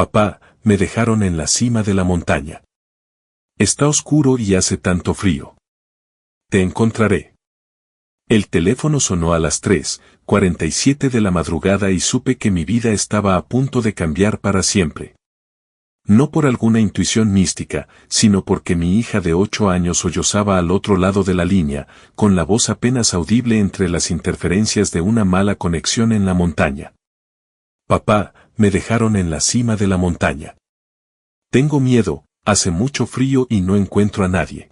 Papá, me dejaron en la cima de la montaña. Está oscuro y hace tanto frío. Te encontraré. El teléfono sonó a las 3:47 de la madrugada y supe que mi vida estaba a punto de cambiar para siempre. No por alguna intuición mística, sino porque mi hija de 8 años sollozaba al otro lado de la línea, con la voz apenas audible entre las interferencias de una mala conexión en la montaña. Papá, me dejaron en la cima de la montaña. Tengo miedo, hace mucho frío y no encuentro a nadie.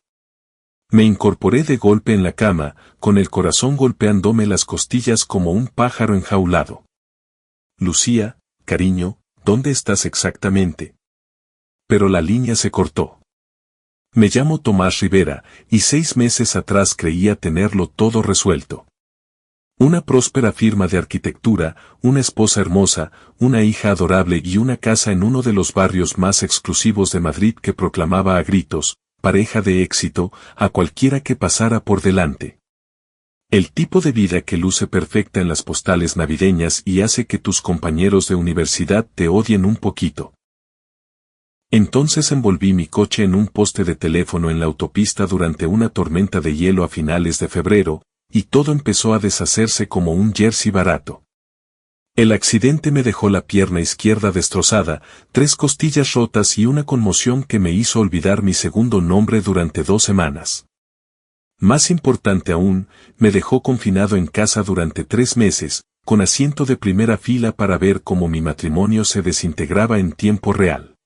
Me incorporé de golpe en la cama, con el corazón golpeándome las costillas como un pájaro enjaulado. Lucía, cariño, ¿dónde estás exactamente? Pero la línea se cortó. Me llamo Tomás Rivera, y 6 meses atrás creía tenerlo todo resuelto. Una próspera firma de arquitectura, una esposa hermosa, una hija adorable y una casa en uno de los barrios más exclusivos de Madrid que proclamaba a gritos, pareja de éxito, a cualquiera que pasara por delante. El tipo de vida que luce perfecta en las postales navideñas y hace que tus compañeros de universidad te odien un poquito. Entonces envolví mi coche en un poste de teléfono en la autopista durante una tormenta de hielo a finales de febrero, y todo empezó a deshacerse como un jersey barato. El accidente me dejó la pierna izquierda destrozada, 3 costillas rotas y una conmoción que me hizo olvidar mi segundo nombre durante 2 semanas. Más importante aún, me dejó confinado en casa durante 3 meses, con asiento de primera fila para ver cómo mi matrimonio se desintegraba en tiempo real.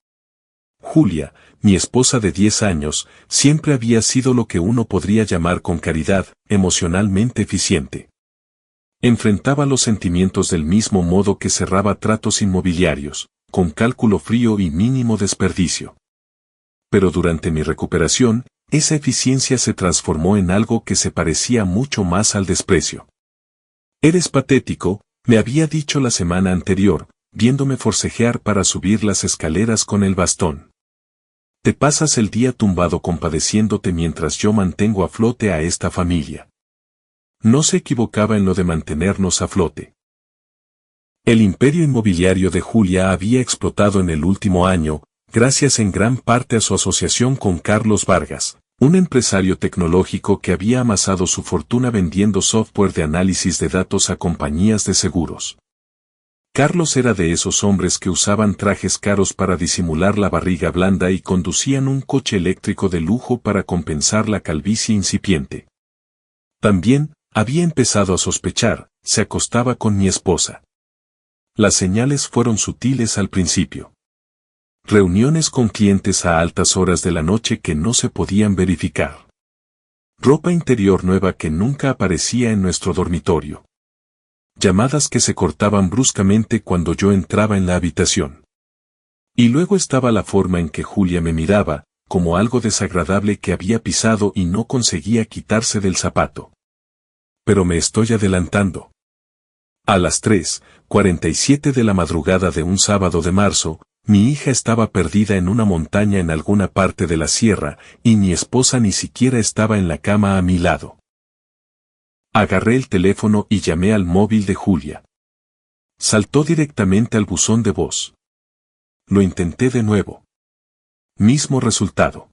Julia, mi esposa de 10 años, siempre había sido lo que uno podría llamar con caridad, emocionalmente eficiente. Enfrentaba los sentimientos del mismo modo que cerraba tratos inmobiliarios, con cálculo frío y mínimo desperdicio. Pero durante mi recuperación, esa eficiencia se transformó en algo que se parecía mucho más al desprecio. Eres patético, me había dicho la semana anterior, viéndome forcejear para subir las escaleras con el bastón. Te pasas el día tumbado compadeciéndote mientras yo mantengo a flote a esta familia. No se equivocaba en lo de mantenernos a flote. El imperio inmobiliario de Julia había explotado en el último año, gracias en gran parte a su asociación con Carlos Vargas, un empresario tecnológico que había amasado su fortuna vendiendo software de análisis de datos a compañías de seguros. Carlos era de esos hombres que usaban trajes caros para disimular la barriga blanda y conducían un coche eléctrico de lujo para compensar la calvicie incipiente. También, había empezado a sospechar, se acostaba con mi esposa. Las señales fueron sutiles al principio. Reuniones con clientes a altas horas de la noche que no se podían verificar. Ropa interior nueva que nunca aparecía en nuestro dormitorio. Llamadas que se cortaban bruscamente cuando yo entraba en la habitación. Y luego estaba la forma en que Julia me miraba, como algo desagradable que había pisado y no conseguía quitarse del zapato. Pero me estoy adelantando. A las 3:47 de la madrugada de un sábado de marzo, mi hija estaba perdida en una montaña en alguna parte de la sierra, y mi esposa ni siquiera estaba en la cama a mi lado. Agarré el teléfono y llamé al móvil de Julia. Saltó directamente al buzón de voz. Lo intenté de nuevo. Mismo resultado.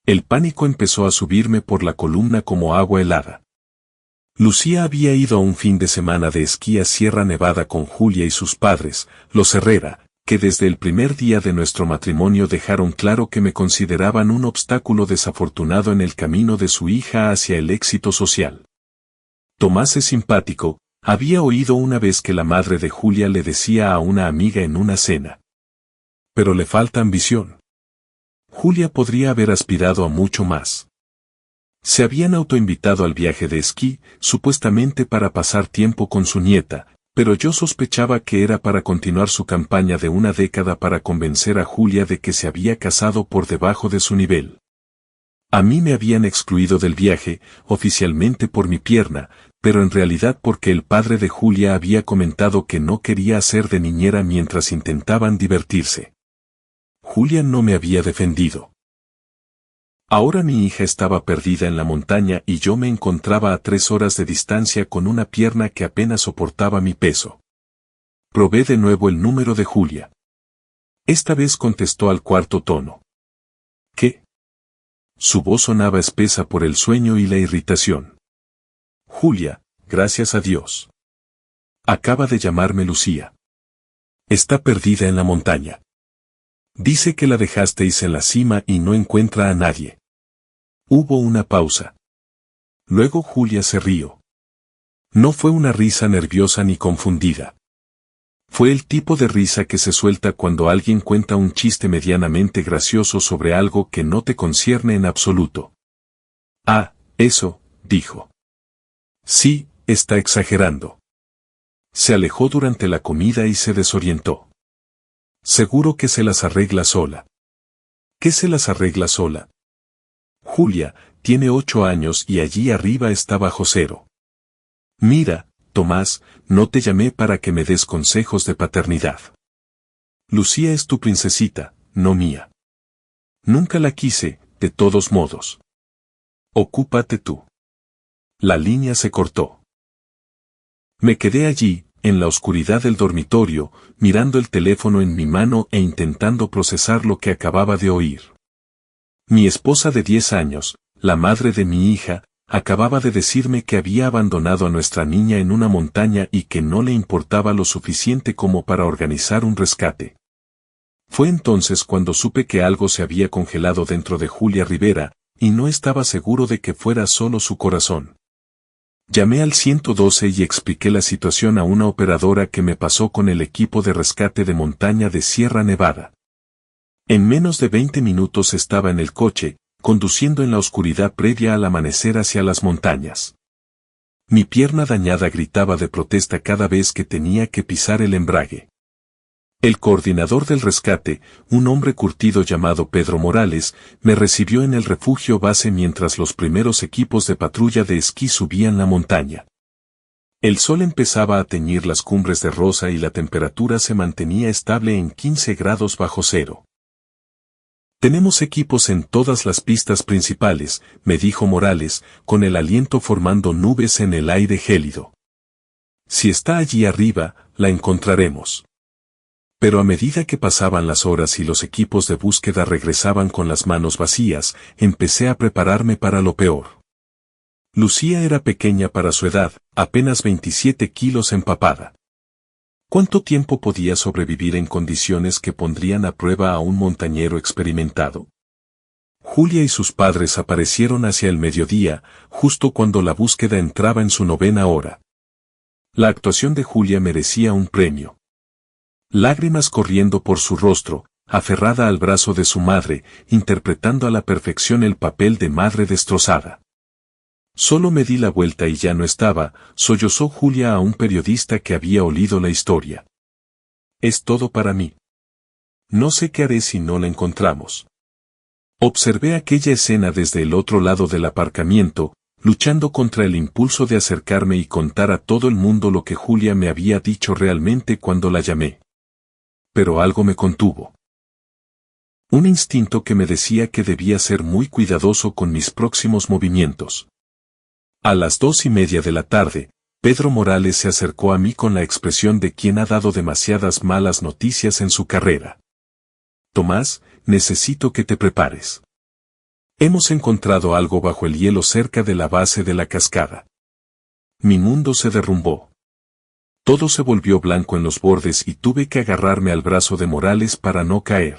El pánico empezó a subirme por la columna como agua helada. Lucía había ido a un fin de semana de esquí a Sierra Nevada con Julia y sus padres, los Herrera, que desde el primer día de nuestro matrimonio dejaron claro que me consideraban un obstáculo desafortunado en el camino de su hija hacia el éxito social. Tomás es simpático, había oído una vez que la madre de Julia le decía a una amiga en una cena. Pero le falta ambición. Julia podría haber aspirado a mucho más. Se habían autoinvitado al viaje de esquí, supuestamente para pasar tiempo con su nieta, pero yo sospechaba que era para continuar su campaña de una década para convencer a Julia de que se había casado por debajo de su nivel. A mí me habían excluido del viaje, oficialmente por mi pierna, pero en realidad porque el padre de Julia había comentado que no quería hacer de niñera mientras intentaban divertirse. Julia no me había defendido. Ahora mi hija estaba perdida en la montaña y yo me encontraba a 3 horas de distancia con una pierna que apenas soportaba mi peso. Probé de nuevo el número de Julia. Esta vez contestó al cuarto tono. ¿Qué? Su voz sonaba espesa por el sueño y la irritación. Julia, gracias a Dios. Acaba de llamarme Lucía. Está perdida en la montaña. Dice que la dejasteis en la cima y no encuentra a nadie. Hubo una pausa. Luego Julia se rió. No fue una risa nerviosa ni confundida. Fue el tipo de risa que se suelta cuando alguien cuenta un chiste medianamente gracioso sobre algo que no te concierne en absoluto. Ah, eso, dijo. Sí, está exagerando. Se alejó durante la comida y se desorientó. Seguro que se las arregla sola. ¿Qué se las arregla sola? Julia, tiene 8 años y allí arriba está bajo cero. Mira, Tomás, no te llamé para que me des consejos de paternidad. Lucía es tu princesita, no mía. Nunca la quise, de todos modos. Ocúpate tú. La línea se cortó. Me quedé allí, en la oscuridad del dormitorio, mirando el teléfono en mi mano e intentando procesar lo que acababa de oír. Mi esposa de 10 años, la madre de mi hija, acababa de decirme que había abandonado a nuestra niña en una montaña y que no le importaba lo suficiente como para organizar un rescate. Fue entonces cuando supe que algo se había congelado dentro de Julia Rivera, y no estaba seguro de que fuera solo su corazón. Llamé al 112 y expliqué la situación a una operadora que me pasó con el equipo de rescate de montaña de Sierra Nevada. En menos de 20 minutos estaba en el coche, conduciendo en la oscuridad previa al amanecer hacia las montañas. Mi pierna dañada gritaba de protesta cada vez que tenía que pisar el embrague. El coordinador del rescate, un hombre curtido llamado Pedro Morales, me recibió en el refugio base mientras los primeros equipos de patrulla de esquí subían la montaña. El sol empezaba a teñir las cumbres de rosa y la temperatura se mantenía estable en 15 grados bajo cero. Tenemos equipos en todas las pistas principales, me dijo Morales, con el aliento formando nubes en el aire gélido. Si está allí arriba, la encontraremos. Pero a medida que pasaban las horas y los equipos de búsqueda regresaban con las manos vacías, empecé a prepararme para lo peor. Lucía era pequeña para su edad, apenas 27 kilos empapada. ¿Cuánto tiempo podía sobrevivir en condiciones que pondrían a prueba a un montañero experimentado? Julia y sus padres aparecieron hacia el mediodía, justo cuando la búsqueda entraba en su 9ª hora. La actuación de Julia merecía un premio. Lágrimas corriendo por su rostro, aferrada al brazo de su madre, interpretando a la perfección el papel de madre destrozada. Solo me di la vuelta y ya no estaba, sollozó Julia a un periodista que había olido la historia. Es todo para mí. No sé qué haré si no la encontramos. Observé aquella escena desde el otro lado del aparcamiento, luchando contra el impulso de acercarme y contar a todo el mundo lo que Julia me había dicho realmente cuando la llamé. Pero algo me contuvo. Un instinto que me decía que debía ser muy cuidadoso con mis próximos movimientos. A las 2:30 de la tarde, Pedro Morales se acercó a mí con la expresión de quien ha dado demasiadas malas noticias en su carrera. Tomás, necesito que te prepares. Hemos encontrado algo bajo el hielo cerca de la base de la cascada. Mi mundo se derrumbó. Todo se volvió blanco en los bordes y tuve que agarrarme al brazo de Morales para no caer.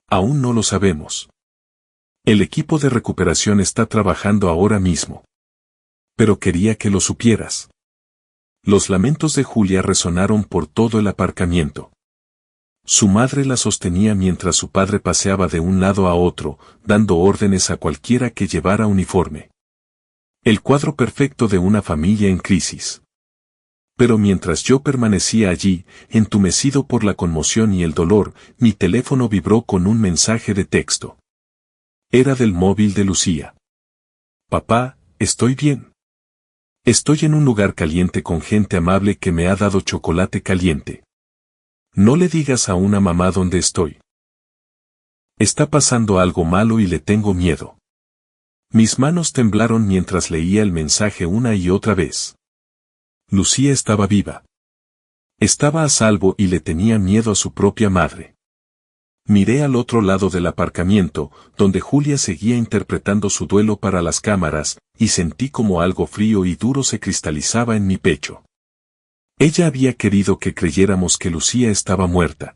Aún no lo sabemos. El equipo de recuperación está trabajando ahora mismo. Pero quería que lo supieras. Los lamentos de Julia resonaron por todo el aparcamiento. Su madre la sostenía mientras su padre paseaba de un lado a otro, dando órdenes a cualquiera que llevara uniforme. El cuadro perfecto de una familia en crisis. Pero mientras yo permanecía allí, entumecido por la conmoción y el dolor, mi teléfono vibró con un mensaje de texto. Era del móvil de Lucía. Papá, estoy bien. Estoy en un lugar caliente con gente amable que me ha dado chocolate caliente. No le digas a una mamá dónde estoy. Está pasando algo malo y le tengo miedo. Mis manos temblaron mientras leía el mensaje una y otra vez. Lucía estaba viva. Estaba a salvo y le tenía miedo a su propia madre. Miré al otro lado del aparcamiento, donde Julia seguía interpretando su duelo para las cámaras, y sentí como algo frío y duro se cristalizaba en mi pecho. Ella había querido que creyéramos que Lucía estaba muerta.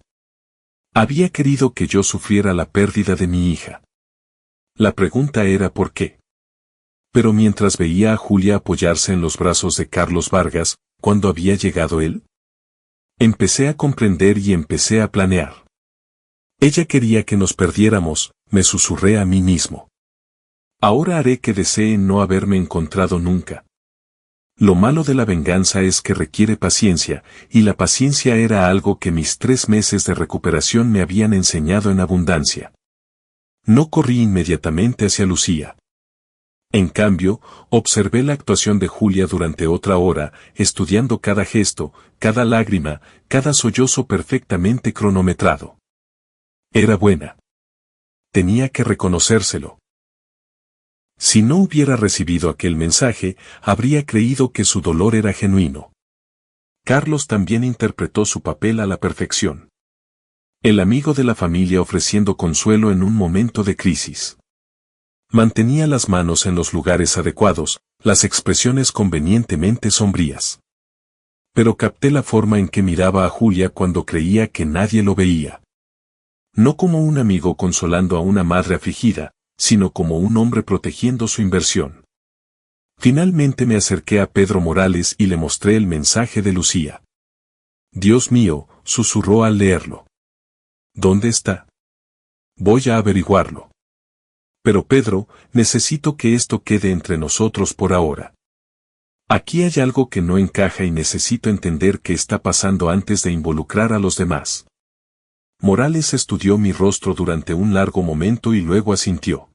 Había querido que yo sufriera la pérdida de mi hija. La pregunta era ¿por qué? Pero mientras veía a Julia apoyarse en los brazos de Carlos Vargas, ¿cuándo había llegado él? Empecé a comprender y empecé a planear. Ella quería que nos perdiéramos, me susurré a mí mismo. Ahora haré que deseen no haberme encontrado nunca. Lo malo de la venganza es que requiere paciencia, y la paciencia era algo que mis 3 meses de recuperación me habían enseñado en abundancia. No corrí inmediatamente hacia Lucía. En cambio, observé la actuación de Julia durante otra hora, estudiando cada gesto, cada lágrima, cada sollozo perfectamente cronometrado. Era buena. Tenía que reconocérselo. Si no hubiera recibido aquel mensaje, habría creído que su dolor era genuino. Carlos también interpretó su papel a la perfección. El amigo de la familia ofreciendo consuelo en un momento de crisis. Mantenía las manos en los lugares adecuados, las expresiones convenientemente sombrías. Pero capté la forma en que miraba a Julia cuando creía que nadie lo veía. No como un amigo consolando a una madre afligida, sino como un hombre protegiendo su inversión. Finalmente me acerqué a Pedro Morales y le mostré el mensaje de Lucía. Dios mío, susurró al leerlo. ¿Dónde está? Voy a averiguarlo. Pero Pedro, necesito que esto quede entre nosotros por ahora. Aquí hay algo que no encaja y necesito entender qué está pasando antes de involucrar a los demás. Morales estudió mi rostro durante un largo momento y luego asintió.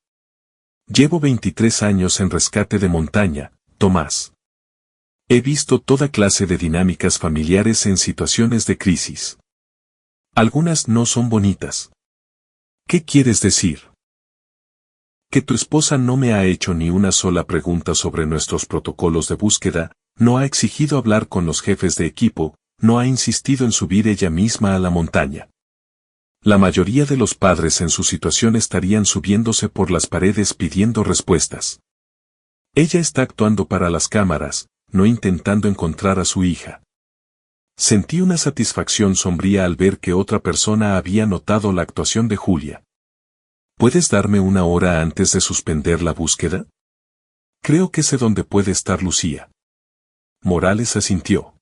Llevo 23 años en rescate de montaña, Tomás. He visto toda clase de dinámicas familiares en situaciones de crisis. Algunas no son bonitas. ¿Qué quieres decir? Que tu esposa no me ha hecho ni una sola pregunta sobre nuestros protocolos de búsqueda, no ha exigido hablar con los jefes de equipo, no ha insistido en subir ella misma a la montaña. La mayoría de los padres en su situación estarían subiéndose por las paredes pidiendo respuestas. Ella está actuando para las cámaras, no intentando encontrar a su hija. Sentí una satisfacción sombría al ver que otra persona había notado la actuación de Julia. ¿Puedes darme una hora antes de suspender la búsqueda? Creo que sé dónde puede estar Lucía. Morales asintió.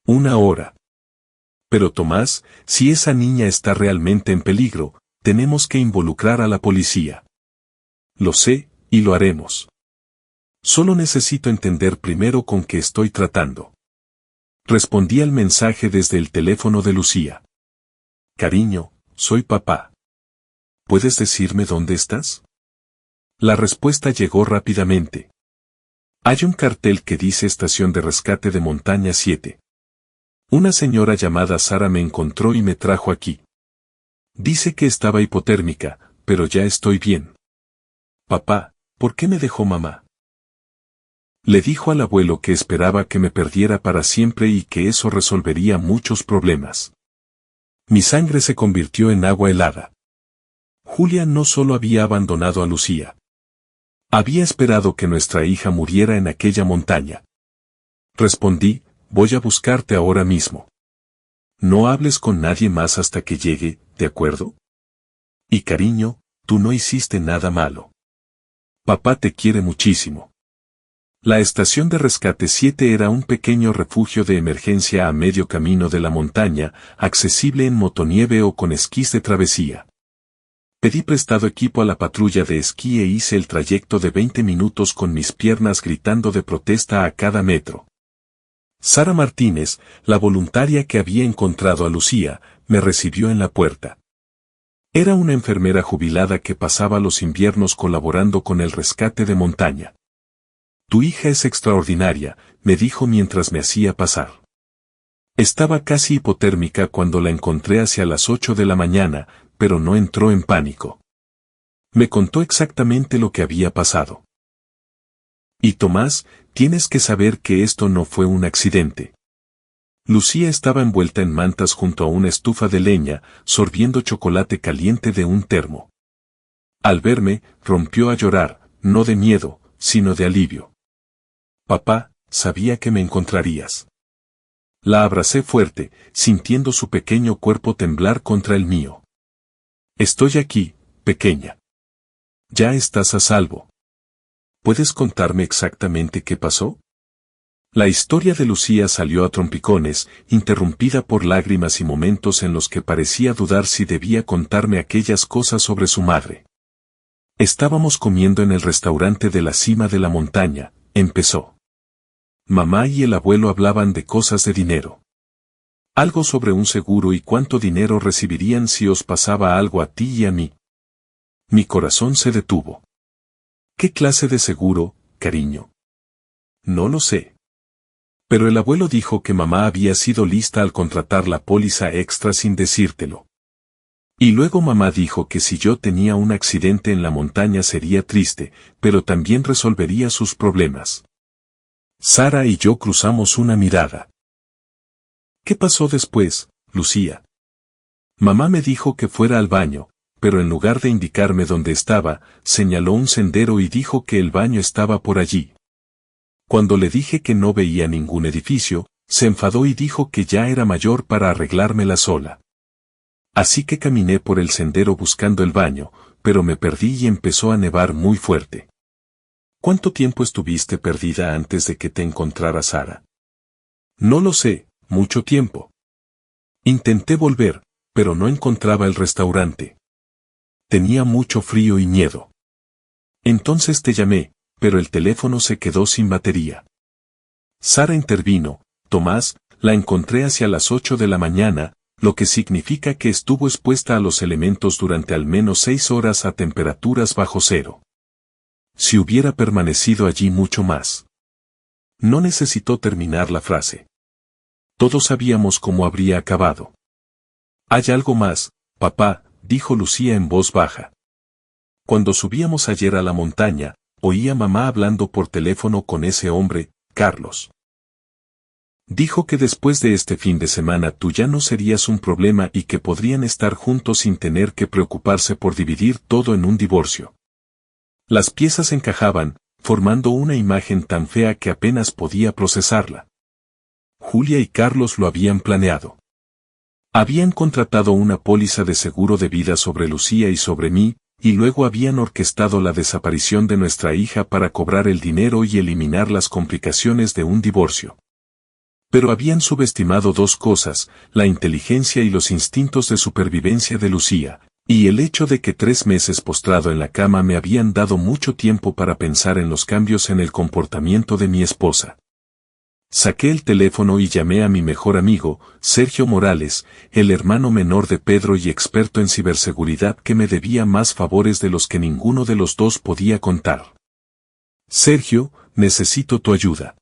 1 hora. Pero Tomás, si esa niña está realmente en peligro, tenemos que involucrar a la policía. Lo sé, y lo haremos. Solo necesito entender primero con qué estoy tratando. Respondí al mensaje desde el teléfono de Lucía. Cariño, soy papá. ¿Puedes decirme dónde estás? La respuesta llegó rápidamente. Hay un cartel que dice Estación de Rescate de Montaña 7. Una señora llamada Sara me encontró y me trajo aquí. Dice que estaba hipotérmica, pero ya estoy bien. Papá, ¿por qué me dejó mamá? Le dijo al abuelo que esperaba que me perdiera para siempre y que eso resolvería muchos problemas. Mi sangre se convirtió en agua helada. Julia no solo había abandonado a Lucía. Había esperado que nuestra hija muriera en aquella montaña. Respondí, voy a buscarte ahora mismo. No hables con nadie más hasta que llegue, ¿de acuerdo? Y cariño, tú no hiciste nada malo. Papá te quiere muchísimo. La estación de rescate 7 era un pequeño refugio de emergencia a medio camino de la montaña, accesible en motonieve o con esquís de travesía. Pedí prestado equipo a la patrulla de esquí e hice el trayecto de 20 minutos con mis piernas gritando de protesta a cada metro. Sara Martínez, la voluntaria que había encontrado a Lucía, me recibió en la puerta. Era una enfermera jubilada que pasaba los inviernos colaborando con el rescate de montaña. Tu hija es extraordinaria, me dijo mientras me hacía pasar. Estaba casi hipotérmica cuando la encontré hacia las 8 de la mañana, pero no entró en pánico. Me contó exactamente lo que había pasado. Y Tomás, tienes que saber que esto no fue un accidente. Lucía estaba envuelta en mantas junto a una estufa de leña, sorbiendo chocolate caliente de un termo. Al verme, rompió a llorar, no de miedo, sino de alivio. Papá, sabía que me encontrarías. La abracé fuerte, sintiendo su pequeño cuerpo temblar contra el mío. Estoy aquí, pequeña. Ya estás a salvo. ¿Puedes contarme exactamente qué pasó? La historia de Lucía salió a trompicones, interrumpida por lágrimas y momentos en los que parecía dudar si debía contarme aquellas cosas sobre su madre. Estábamos comiendo en el restaurante de la cima de la montaña, empezó. Mamá y el abuelo hablaban de cosas de dinero. Algo sobre un seguro y cuánto dinero recibirían si os pasaba algo a ti y a mí. Mi corazón se detuvo. ¿Qué clase de seguro, cariño? No lo sé. Pero el abuelo dijo que mamá había sido lista al contratar la póliza extra sin decírtelo. Y luego mamá dijo que si yo tenía un accidente en la montaña sería triste, pero también resolvería sus problemas. Sara y yo cruzamos una mirada. ¿Qué pasó después, Lucía? Mamá me dijo que fuera al baño, pero en lugar de indicarme dónde estaba, señaló un sendero y dijo que el baño estaba por allí. Cuando le dije que no veía ningún edificio, se enfadó y dijo que ya era mayor para arreglármela sola. Así que caminé por el sendero buscando el baño, pero me perdí y empezó a nevar muy fuerte. ¿Cuánto tiempo estuviste perdida antes de que te encontrara Sara? No lo sé, mucho tiempo. Intenté volver, pero no encontraba el restaurante. Tenía mucho frío y miedo. Entonces te llamé, pero el teléfono se quedó sin batería. Sara intervino, Tomás, la encontré hacia las 8 de la mañana, lo que significa que estuvo expuesta a los elementos durante al menos 6 horas a temperaturas bajo cero. Si hubiera permanecido allí mucho más. No necesitó terminar la frase. Todos sabíamos cómo habría acabado. Hay algo más, papá, dijo Lucía en voz baja. Cuando subíamos ayer a la montaña, oí a mamá hablando por teléfono con ese hombre, Carlos. Dijo que después de este fin de semana tú ya no serías un problema y que podrían estar juntos sin tener que preocuparse por dividir todo en un divorcio. Las piezas encajaban, formando una imagen tan fea que apenas podía procesarla. Julia y Carlos lo habían planeado. Habían contratado una póliza de seguro de vida sobre Lucía y sobre mí, y luego habían orquestado la desaparición de nuestra hija para cobrar el dinero y eliminar las complicaciones de un divorcio. Pero habían subestimado dos cosas, la inteligencia y los instintos de supervivencia de Lucía, y el hecho de que 3 meses postrado en la cama me habían dado mucho tiempo para pensar en los cambios en el comportamiento de mi esposa. Saqué el teléfono y llamé a mi mejor amigo, Sergio Morales, el hermano menor de Pedro y experto en ciberseguridad que me debía más favores de los que ninguno de los dos podía contar. Sergio, necesito tu ayuda.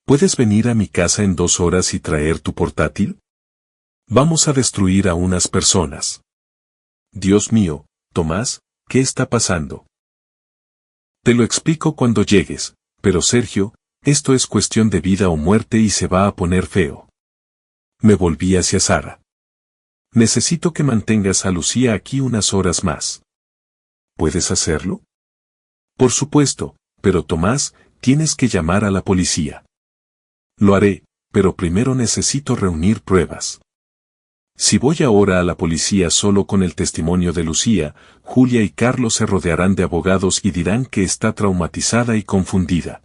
¿Puedes venir a mi casa en 2 horas y traer tu portátil? Vamos a destruir a unas personas. Dios mío, Tomás, ¿qué está pasando? Te lo explico cuando llegues, pero Sergio, esto es cuestión de vida o muerte y se va a poner feo. Me volví hacia Sara. Necesito que mantengas a Lucía aquí unas horas más. ¿Puedes hacerlo? Por supuesto, pero Tomás, tienes que llamar a la policía. Lo haré, pero primero necesito reunir pruebas. Si voy ahora a la policía solo con el testimonio de Lucía, Julia y Carlos se rodearán de abogados y dirán que está traumatizada y confundida.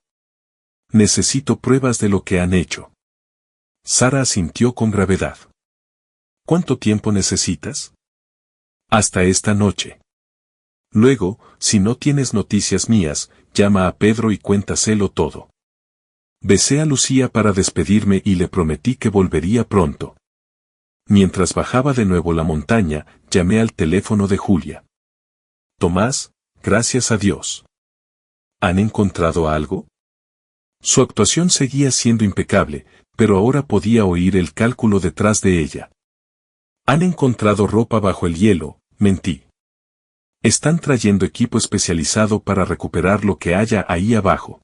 Necesito pruebas de lo que han hecho. Sara asintió con gravedad. ¿Cuánto tiempo necesitas? Hasta esta noche. Luego, si no tienes noticias mías, llama a Pedro y cuéntaselo todo. Besé a Lucía para despedirme y le prometí que volvería pronto. Mientras bajaba de nuevo la montaña, llamé al teléfono de Julia. Tomás, gracias a Dios. ¿Han encontrado algo? Su actuación seguía siendo impecable, pero ahora podía oír el cálculo detrás de ella. Han encontrado ropa bajo el hielo, mentí. Están trayendo equipo especializado para recuperar lo que haya ahí abajo.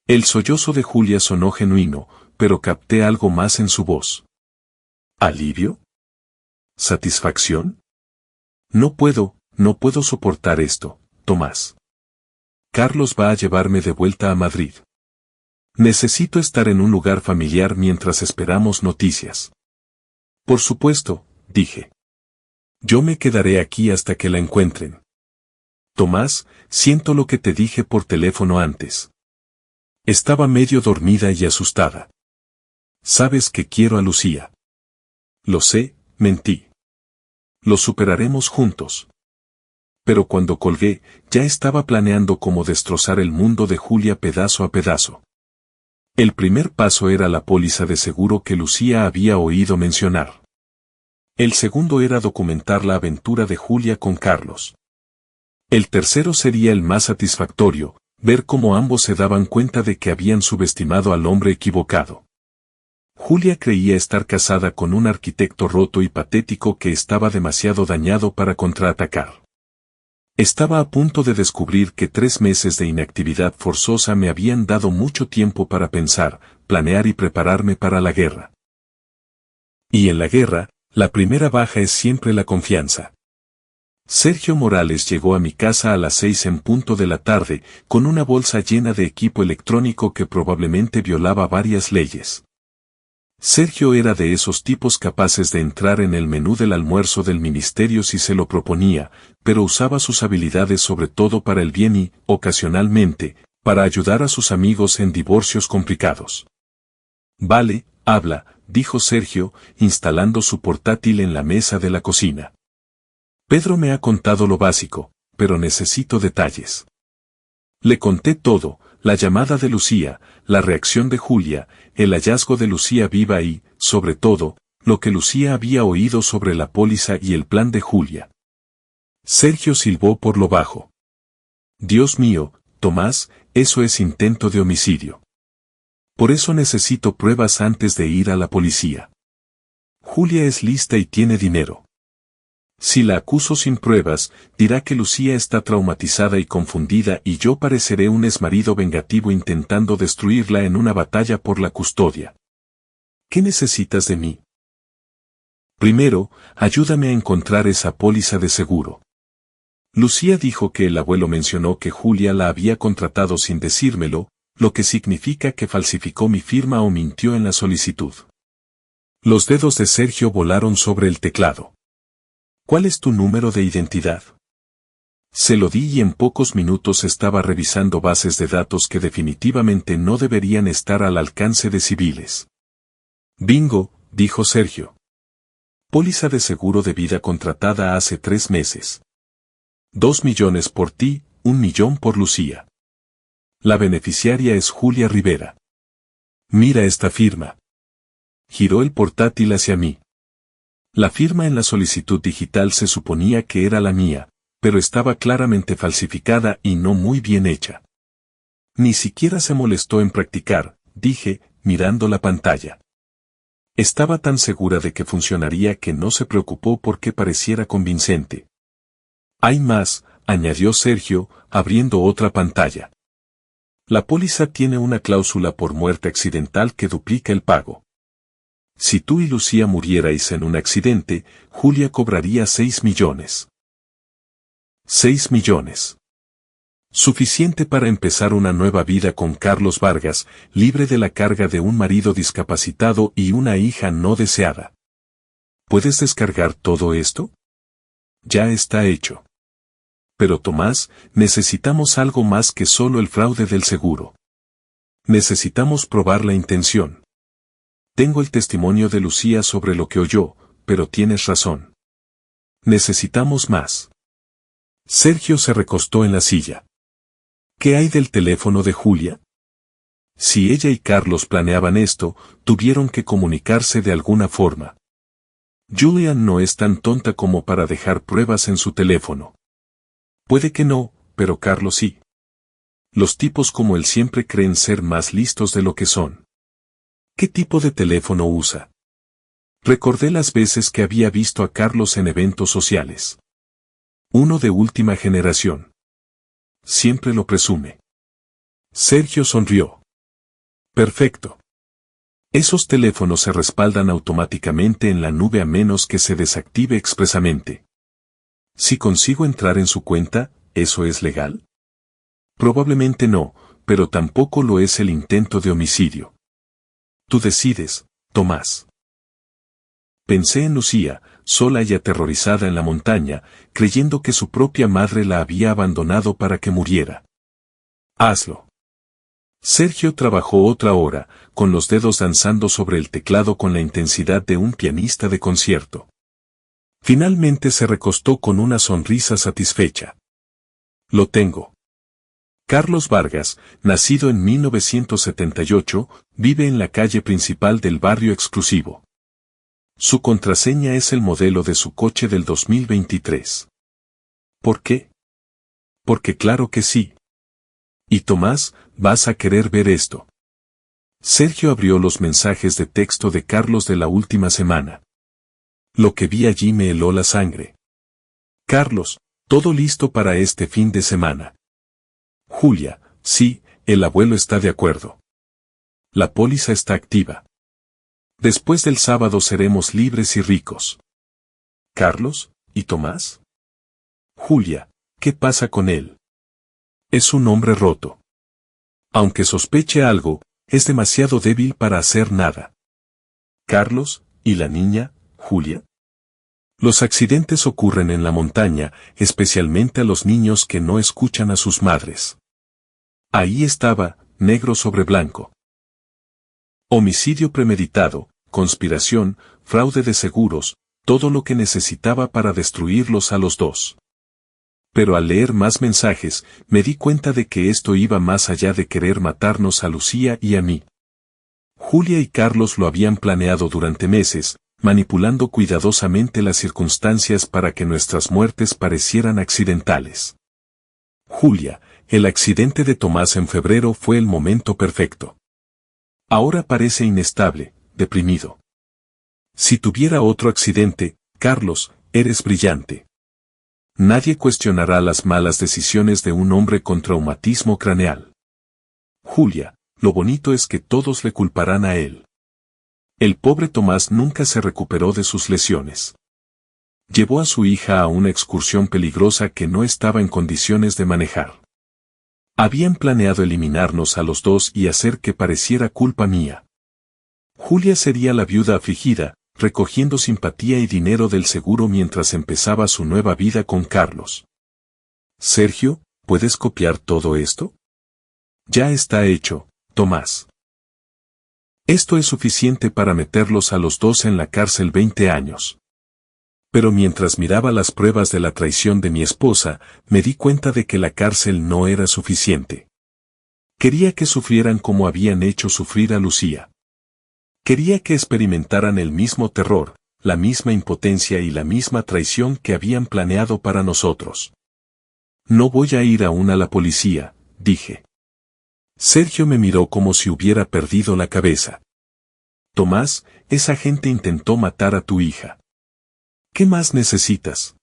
El sollozo de Julia sonó genuino, pero capté algo más en su voz. ¿Alivio? ¿Satisfacción? No puedo soportar esto, Tomás. Carlos va a llevarme de vuelta a Madrid. Necesito estar en un lugar familiar mientras esperamos noticias. Por supuesto, dije. Yo me quedaré aquí hasta que la encuentren. Tomás, siento lo que te dije por teléfono antes. Estaba medio dormida y asustada. Sabes que quiero a Lucía. Lo sé, mentí. Lo superaremos juntos. Pero cuando colgué, ya estaba planeando cómo destrozar el mundo de Julia pedazo a pedazo. El primer paso era la póliza de seguro que Lucía había oído mencionar. El segundo era documentar la aventura de Julia con Carlos. El tercero sería el más satisfactorio, ver cómo ambos se daban cuenta de que habían subestimado al hombre equivocado. Julia creía estar casada con un arquitecto roto y patético que estaba demasiado dañado para contraatacar. Estaba a punto de descubrir que 3 meses de inactividad forzosa me habían dado mucho tiempo para pensar, planear y prepararme para la guerra. Y en la guerra, la primera baja es siempre la confianza. Sergio Morales llegó a mi casa a las 6 en punto de la tarde, con una bolsa llena de equipo electrónico que probablemente violaba varias leyes. Sergio era de esos tipos capaces de entrar en el menú del almuerzo del ministerio si se lo proponía, pero usaba sus habilidades sobre todo para el bien y, ocasionalmente, para ayudar a sus amigos en divorcios complicados. Vale, habla, dijo Sergio, instalando su portátil en la mesa de la cocina. Pedro me ha contado lo básico, pero necesito detalles. Le conté todo, la llamada de Lucía, la reacción de Julia, el hallazgo de Lucía viva y, sobre todo, lo que Lucía había oído sobre la póliza y el plan de Julia. Sergio silbó por lo bajo. Dios mío, Tomás, eso es intento de homicidio. Por eso necesito pruebas antes de ir a la policía. Julia es lista y tiene dinero. Si la acuso sin pruebas, dirá que Lucía está traumatizada y confundida y yo pareceré un exmarido vengativo intentando destruirla en una batalla por la custodia. ¿Qué necesitas de mí? Primero, ayúdame a encontrar esa póliza de seguro. Lucía dijo que el abuelo mencionó que Julia la había contratado sin decírmelo, lo que significa que falsificó mi firma o mintió en la solicitud. Los dedos de Sergio volaron sobre el teclado. ¿Cuál es tu número de identidad? Se lo di y en pocos minutos estaba revisando bases de datos que definitivamente no deberían estar al alcance de civiles. Bingo, dijo Sergio. Póliza de seguro de vida contratada hace 3 meses. 2 millones por ti, 1 millón por Lucía. La beneficiaria es Julia Rivera. Mira esta firma. Giró el portátil hacia mí. La firma en la solicitud digital se suponía que era la mía, pero estaba claramente falsificada y no muy bien hecha. Ni siquiera se molestó en practicar, dije, mirando la pantalla. Estaba tan segura de que funcionaría que no se preocupó porque pareciera convincente. Hay más, añadió Sergio, abriendo otra pantalla. La póliza tiene una cláusula por muerte accidental que duplica el pago. Si tú y Lucía murierais en un accidente, Julia cobraría 6 millones. 6 millones. Suficiente para empezar una nueva vida con Carlos Vargas, libre de la carga de un marido discapacitado y una hija no deseada. ¿Puedes descargar todo esto? Ya está hecho. Pero Tomás, necesitamos algo más que solo el fraude del seguro. Necesitamos probar la intención. Tengo el testimonio de Lucía sobre lo que oyó, pero tienes razón. Necesitamos más. Sergio se recostó en la silla. ¿Qué hay del teléfono de Julia? Si ella y Carlos planeaban esto, tuvieron que comunicarse de alguna forma. Julian no es tan tonta como para dejar pruebas en su teléfono. Puede que no, pero Carlos sí. Los tipos como él siempre creen ser más listos de lo que son. ¿Qué tipo de teléfono usa? Recordé las veces que había visto a Carlos en eventos sociales. Uno de última generación. Siempre lo presume. Sergio sonrió. Perfecto. Esos teléfonos se respaldan automáticamente en la nube a menos que se desactive expresamente. Si consigo entrar en su cuenta, ¿eso es legal? Probablemente no, pero tampoco lo es el intento de homicidio. Tú decides, Tomás. Pensé en Lucía, sola y aterrorizada en la montaña, creyendo que su propia madre la había abandonado para que muriera. Hazlo. Sergio trabajó otra hora, con los dedos danzando sobre el teclado con la intensidad de un pianista de concierto. Finalmente se recostó con una sonrisa satisfecha. Lo tengo. Carlos Vargas, nacido en 1978, vive en la calle principal del barrio exclusivo. Su contraseña es el modelo de su coche del 2023. ¿Por qué? Porque claro que sí. Y Tomás, vas a querer ver esto. Sergio abrió los mensajes de texto de Carlos de la última semana. Lo que vi allí me heló la sangre. Carlos, todo listo para este fin de semana. Julia, sí, el abuelo está de acuerdo. La póliza está activa. Después del sábado seremos libres y ricos. Carlos, ¿y Tomás? Julia, ¿qué pasa con él? Es un hombre roto. Aunque sospeche algo, es demasiado débil para hacer nada. Carlos, ¿y la niña, Julia? Los accidentes ocurren en la montaña, especialmente a los niños que no escuchan a sus madres. Ahí estaba, negro sobre blanco. Homicidio premeditado, conspiración, fraude de seguros, todo lo que necesitaba para destruirlos a los dos. Pero al leer más mensajes, me di cuenta de que esto iba más allá de querer matarnos a Lucía y a mí. Julia y Carlos lo habían planeado durante meses, manipulando cuidadosamente las circunstancias para que nuestras muertes parecieran accidentales. Julia, el accidente de Tomás en febrero fue el momento perfecto. Ahora parece inestable, deprimido. Si tuviera otro accidente, Carlos, eres brillante. Nadie cuestionará las malas decisiones de un hombre con traumatismo craneal. Julia, lo bonito es que todos le culparán a él. El pobre Tomás nunca se recuperó de sus lesiones. Llevó a su hija a una excursión peligrosa que no estaba en condiciones de manejar. Habían planeado eliminarnos a los dos y hacer que pareciera culpa mía. Julia sería la viuda afligida, recogiendo simpatía y dinero del seguro mientras empezaba su nueva vida con Carlos. Sergio, ¿puedes copiar todo esto? Ya está hecho, Tomás. Esto es suficiente para meterlos a los dos en la cárcel 20 años. Pero mientras miraba las pruebas de la traición de mi esposa, me di cuenta de que la cárcel no era suficiente. Quería que sufrieran como habían hecho sufrir a Lucía. Quería que experimentaran el mismo terror, la misma impotencia y la misma traición que habían planeado para nosotros. No voy a ir aún a la policía, dije. Sergio me miró como si hubiera perdido la cabeza. Tomás, esa gente intentó matar a tu hija. ¿Qué más necesitas?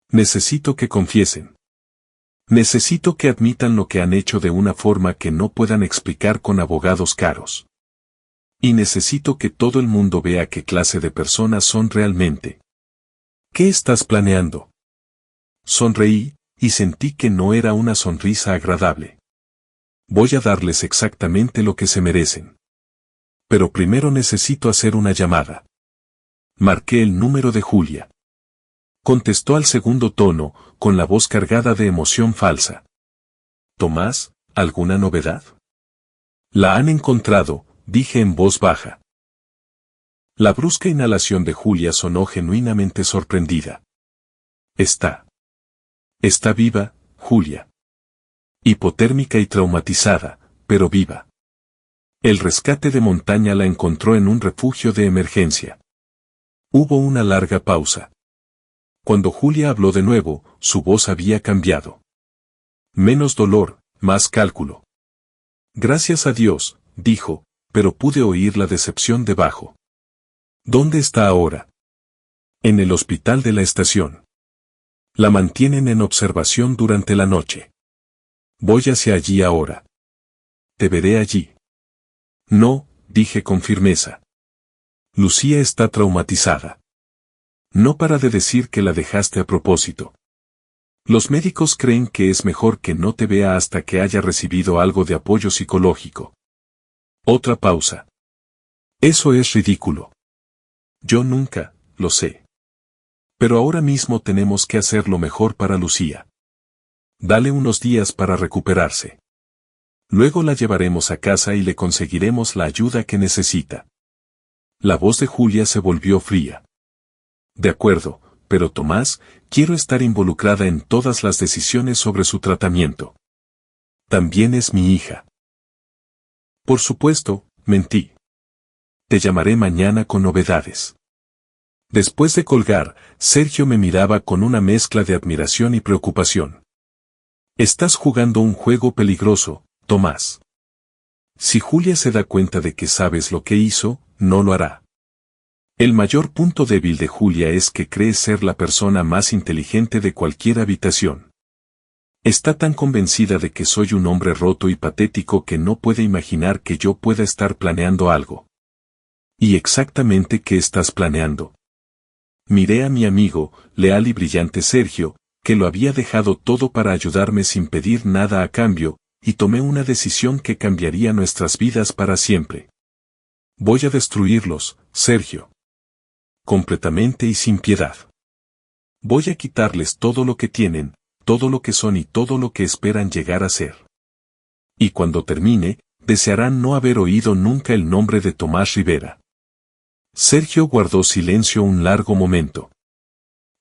Necesito que confiesen. Necesito que admitan lo que han hecho de una forma que no puedan explicar con abogados caros. Y necesito que todo el mundo vea qué clase de personas son realmente. ¿Qué estás planeando? Sonreí, y sentí que no era una sonrisa agradable. Voy a darles exactamente lo que se merecen. Pero primero necesito hacer una llamada. Marqué el número de Julia. Contestó al segundo tono, con la voz cargada de emoción falsa. Tomás, ¿alguna novedad? La han encontrado, dije en voz baja. La brusca inhalación de Julia sonó genuinamente sorprendida. Está viva, Julia. Hipotérmica y traumatizada, pero viva. El rescate de montaña la encontró en un refugio de emergencia. Hubo una larga pausa. Cuando Julia habló de nuevo, su voz había cambiado. Menos dolor, más cálculo. Gracias a Dios, dijo, pero pude oír la decepción debajo. ¿Dónde está ahora? En el hospital de la estación. La mantienen en observación durante la noche. Voy hacia allí ahora. Te veré allí. No, dije con firmeza. Lucía está traumatizada. No para de decir que la dejaste a propósito. Los médicos creen que es mejor que no te vea hasta que haya recibido algo de apoyo psicológico. Otra pausa. Eso es ridículo. Yo nunca, lo sé. Pero ahora mismo tenemos que hacer lo mejor para Lucía. Dale unos días para recuperarse. Luego la llevaremos a casa y le conseguiremos la ayuda que necesita. La voz de Julia se volvió fría. De acuerdo, pero Tomás, quiero estar involucrada en todas las decisiones sobre su tratamiento. También es mi hija. Por supuesto, mentí. Te llamaré mañana con novedades. Después de colgar, Sergio me miraba con una mezcla de admiración y preocupación. Estás jugando un juego peligroso, Tomás. Si Julia se da cuenta de que sabes lo que hizo, no lo hará. El mayor punto débil de Julia es que cree ser la persona más inteligente de cualquier habitación. Está tan convencida de que soy un hombre roto y patético que no puede imaginar que yo pueda estar planeando algo. ¿Y exactamente qué estás planeando? Miré a mi amigo, leal y brillante Sergio, que lo había dejado todo para ayudarme sin pedir nada a cambio, y tomé una decisión que cambiaría nuestras vidas para siempre. Voy a destruirlos, Sergio. Completamente y sin piedad. Voy a quitarles todo lo que tienen, todo lo que son y todo lo que esperan llegar a ser. Y cuando termine, desearán no haber oído nunca el nombre de Tomás Rivera. Sergio guardó silencio un largo momento.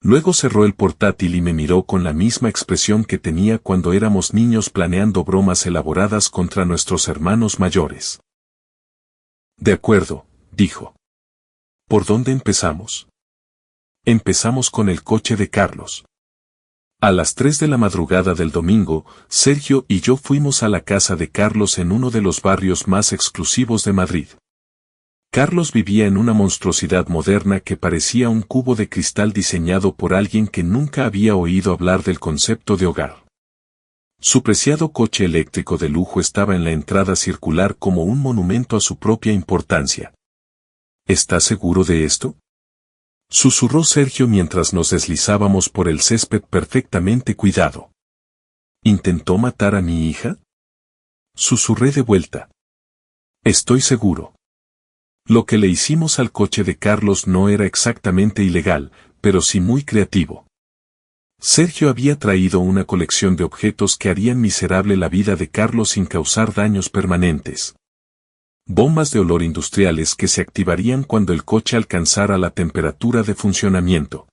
Luego cerró el portátil y me miró con la misma expresión que tenía cuando éramos niños planeando bromas elaboradas contra nuestros hermanos mayores. De acuerdo, dijo. ¿Por dónde empezamos? Empezamos con el coche de Carlos. A las 3 de la madrugada del domingo, Sergio y yo fuimos a la casa de Carlos en uno de los barrios más exclusivos de Madrid. Carlos vivía en una monstruosidad moderna que parecía un cubo de cristal diseñado por alguien que nunca había oído hablar del concepto de hogar. Su preciado coche eléctrico de lujo estaba en la entrada circular como un monumento a su propia importancia. ¿Estás seguro de esto? Susurró Sergio mientras nos deslizábamos por el césped perfectamente cuidado. ¿Intentó matar a mi hija? Susurré de vuelta. Estoy seguro. Lo que le hicimos al coche de Carlos no era exactamente ilegal, pero sí muy creativo. Sergio había traído una colección de objetos que harían miserable la vida de Carlos sin causar daños permanentes. Bombas de olor industriales que se activarían cuando el coche alcanzara la temperatura de funcionamiento.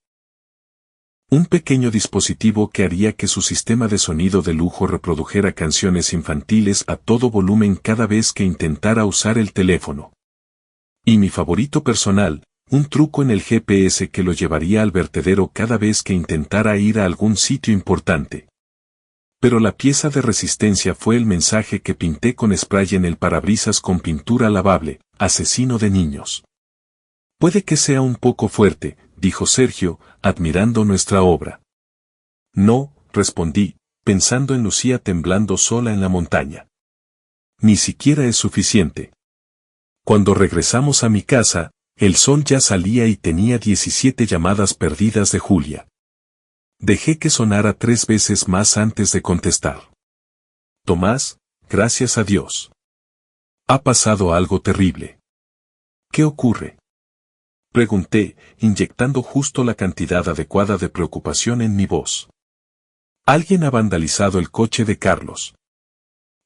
Un pequeño dispositivo que haría que su sistema de sonido de lujo reprodujera canciones infantiles a todo volumen cada vez que intentara usar el teléfono. Y mi favorito personal, un truco en el GPS que lo llevaría al vertedero cada vez que intentara ir a algún sitio importante. Pero la pieza de resistencia fue el mensaje que pinté con spray en el parabrisas con pintura lavable: asesino de niños. Puede que sea un poco fuerte, dijo Sergio, admirando nuestra obra. No, respondí, pensando en Lucía temblando sola en la montaña. Ni siquiera es suficiente. Cuando regresamos a mi casa, el sol ya salía y tenía 17 llamadas perdidas de Julia. Dejé que sonara 3 veces más antes de contestar. Tomás, gracias a Dios. Ha pasado algo terrible. ¿Qué ocurre? Pregunté, inyectando justo la cantidad adecuada de preocupación en mi voz. Alguien ha vandalizado el coche de Carlos.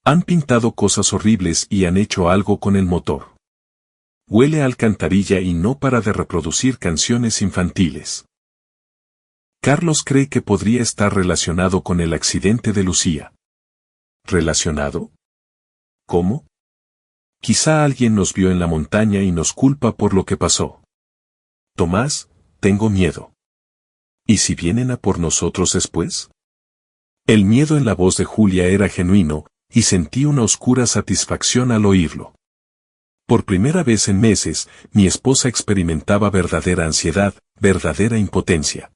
Han pintado cosas horribles y han hecho algo con el motor. Huele a alcantarilla y no para de reproducir canciones infantiles. Carlos cree que podría estar relacionado con el accidente de Lucía. ¿Relacionado? ¿Cómo? Quizá alguien nos vio en la montaña y nos culpa por lo que pasó. Tomás, tengo miedo. ¿Y si vienen a por nosotros después? El miedo en la voz de Julia era genuino, y sentí una oscura satisfacción al oírlo. Por primera vez en meses, mi esposa experimentaba verdadera ansiedad, verdadera impotencia.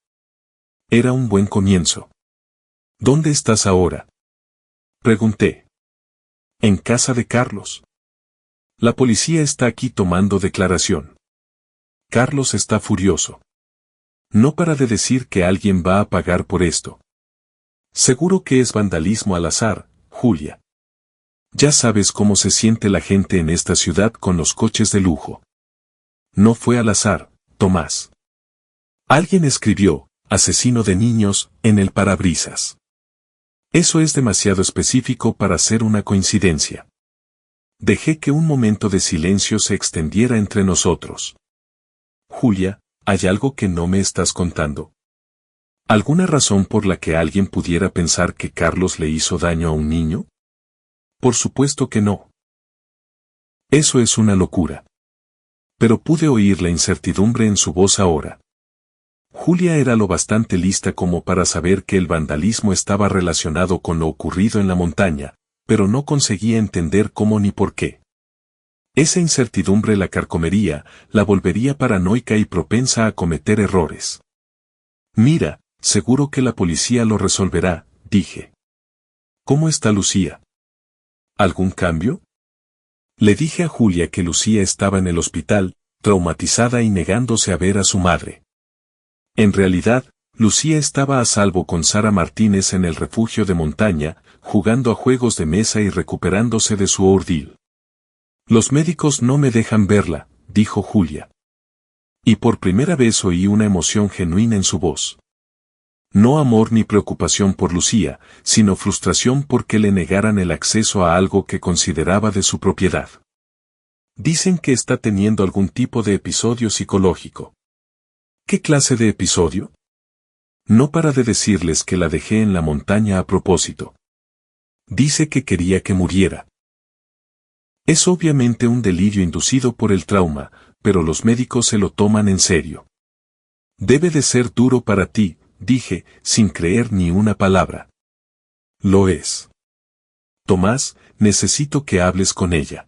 Era un buen comienzo. ¿Dónde estás ahora? Pregunté. En casa de Carlos. La policía está aquí tomando declaración. Carlos está furioso. No para de decir que alguien va a pagar por esto. Seguro que es vandalismo al azar, Julia. Ya sabes cómo se siente la gente en esta ciudad con los coches de lujo. No fue al azar, Tomás. Alguien escribió, asesino de niños, en el parabrisas. Eso es demasiado específico para ser una coincidencia. Dejé que un momento de silencio se extendiera entre nosotros. Julia, ¿hay algo que no me estás contando? ¿Alguna razón por la que alguien pudiera pensar que Carlos le hizo daño a un niño? Por supuesto que no. Eso es una locura. Pero pude oír la incertidumbre en su voz ahora. Julia era lo bastante lista como para saber que el vandalismo estaba relacionado con lo ocurrido en la montaña, pero no conseguía entender cómo ni por qué. Esa incertidumbre la carcomería, la volvería paranoica y propensa a cometer errores. Mira, seguro que la policía lo resolverá, dije. ¿Cómo está Lucía? ¿Algún cambio? Le dije a Julia que Lucía estaba en el hospital, traumatizada y negándose a ver a su madre. En realidad, Lucía estaba a salvo con Sara Martínez en el refugio de montaña, jugando a juegos de mesa y recuperándose de su ordeal. Los médicos no me dejan verla, dijo Julia. Y por primera vez oí una emoción genuina en su voz. No amor ni preocupación por Lucía, sino frustración porque le negaran el acceso a algo que consideraba de su propiedad. Dicen que está teniendo algún tipo de episodio psicológico. ¿Qué clase de episodio? No para de decirles que la dejé en la montaña a propósito. Dice que quería que muriera. Es obviamente un delirio inducido por el trauma, pero los médicos se lo toman en serio. Debe de ser duro para ti, dije, sin creer ni una palabra. Lo es. Tomás, necesito que hables con ella.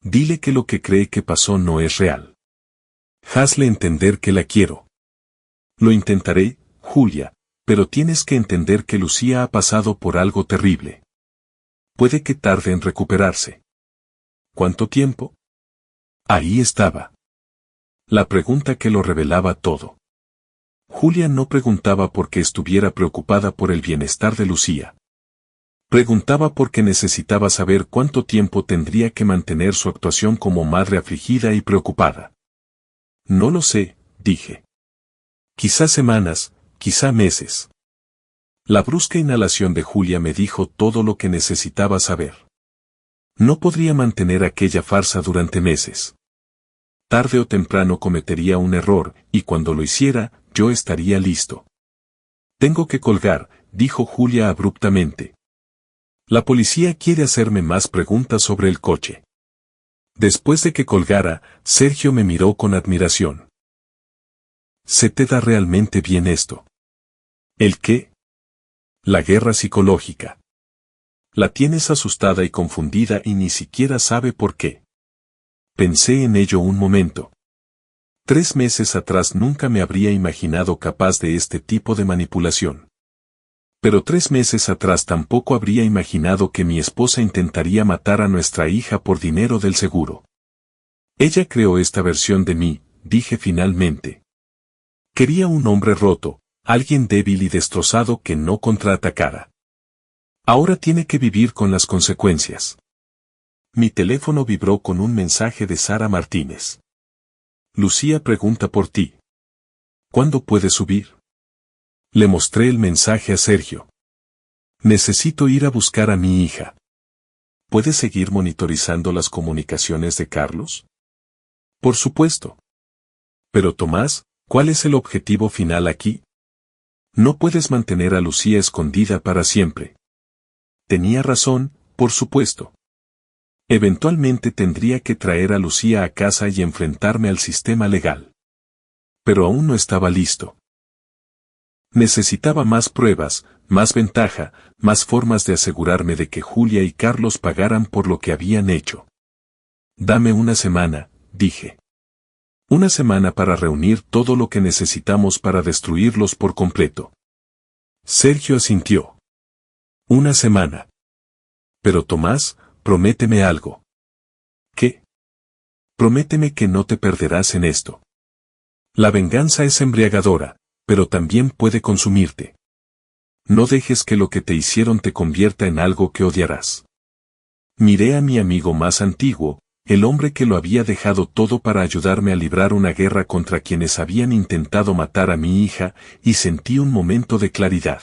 Dile que lo que cree que pasó no es real. Hazle entender que la quiero. Lo intentaré, Julia, pero tienes que entender que Lucía ha pasado por algo terrible. Puede que tarde en recuperarse. ¿Cuánto tiempo? Ahí estaba. La pregunta que lo revelaba todo. Julia no preguntaba porque estuviera preocupada por el bienestar de Lucía. Preguntaba porque necesitaba saber cuánto tiempo tendría que mantener su actuación como madre afligida y preocupada. No lo sé, dije. Quizá semanas, quizá meses. La brusca inhalación de Julia me dijo todo lo que necesitaba saber. No podría mantener aquella farsa durante meses. Tarde o temprano cometería un error, y cuando lo hiciera, yo estaría listo. Tengo que colgar, dijo Julia abruptamente. La policía quiere hacerme más preguntas sobre el coche. Después de que colgara, Sergio me miró con admiración. ¿Se te da realmente bien esto? ¿El qué? La guerra psicológica. La tienes asustada y confundida y ni siquiera sabe por qué. Pensé en ello un momento. 3 meses atrás nunca me habría imaginado capaz de este tipo de manipulación. Pero 3 meses atrás tampoco habría imaginado que mi esposa intentaría matar a nuestra hija por dinero del seguro. Ella creó esta versión de mí, dije finalmente. Quería un hombre roto, alguien débil y destrozado que no contraatacara. Ahora tiene que vivir con las consecuencias. Mi teléfono vibró con un mensaje de Sara Martínez. Lucía pregunta por ti. ¿Cuándo puedes subir? Le mostré el mensaje a Sergio. Necesito ir a buscar a mi hija. ¿Puedes seguir monitorizando las comunicaciones de Carlos? Por supuesto. Pero Tomás, ¿cuál es el objetivo final aquí? No puedes mantener a Lucía escondida para siempre. Tenía razón, por supuesto. Eventualmente tendría que traer a Lucía a casa y enfrentarme al sistema legal. Pero aún no estaba listo. Necesitaba más pruebas, más ventaja, más formas de asegurarme de que Julia y Carlos pagaran por lo que habían hecho. Dame una semana, dije. Una semana para reunir todo lo que necesitamos para destruirlos por completo. Sergio asintió. Una semana. Pero Tomás, prométeme algo. ¿Qué? Prométeme que no te perderás en esto. La venganza es embriagadora, pero también puede consumirte. No dejes que lo que te hicieron te convierta en algo que odiarás. Miré a mi amigo más antiguo, el hombre que lo había dejado todo para ayudarme a librar una guerra contra quienes habían intentado matar a mi hija, y sentí un momento de claridad.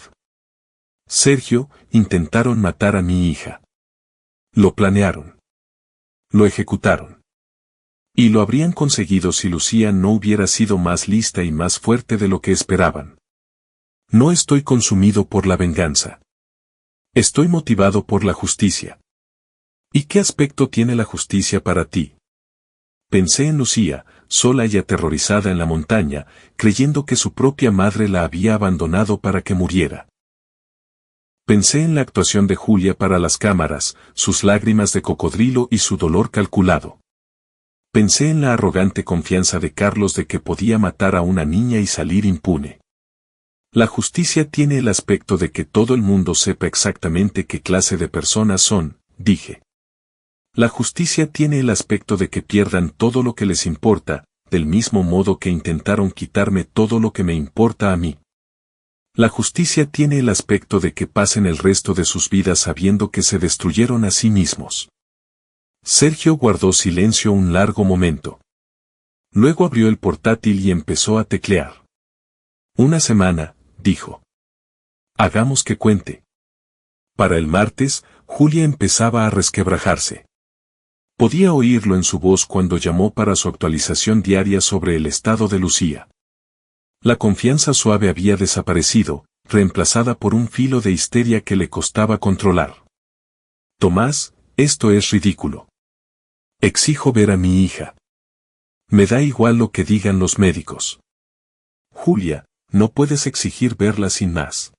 Sergio, intentaron matar a mi hija. Lo planearon. Lo ejecutaron. Y lo habrían conseguido si Lucía no hubiera sido más lista y más fuerte de lo que esperaban. No estoy consumido por la venganza. Estoy motivado por la justicia. ¿Y qué aspecto tiene la justicia para ti? Pensé en Lucía, sola y aterrorizada en la montaña, creyendo que su propia madre la había abandonado para que muriera. Pensé en la actuación de Julia para las cámaras, sus lágrimas de cocodrilo y su dolor calculado. Pensé en la arrogante confianza de Carlos de que podía matar a una niña y salir impune. La justicia tiene el aspecto de que todo el mundo sepa exactamente qué clase de personas son, dije. La justicia tiene el aspecto de que pierdan todo lo que les importa, del mismo modo que intentaron quitarme todo lo que me importa a mí. La justicia tiene el aspecto de que pasen el resto de sus vidas sabiendo que se destruyeron a sí mismos. Sergio guardó silencio un largo momento. Luego abrió el portátil y empezó a teclear. Una semana, dijo. Hagamos que cuente. Para el martes, Julia empezaba a resquebrajarse. Podía oírlo en su voz cuando llamó para su actualización diaria sobre el estado de Lucía. La confianza suave había desaparecido, reemplazada por un filo de histeria que le costaba controlar. Tomás, esto es ridículo. Exijo ver a mi hija. Me da igual lo que digan los médicos. Julia, no puedes exigir verla sin más.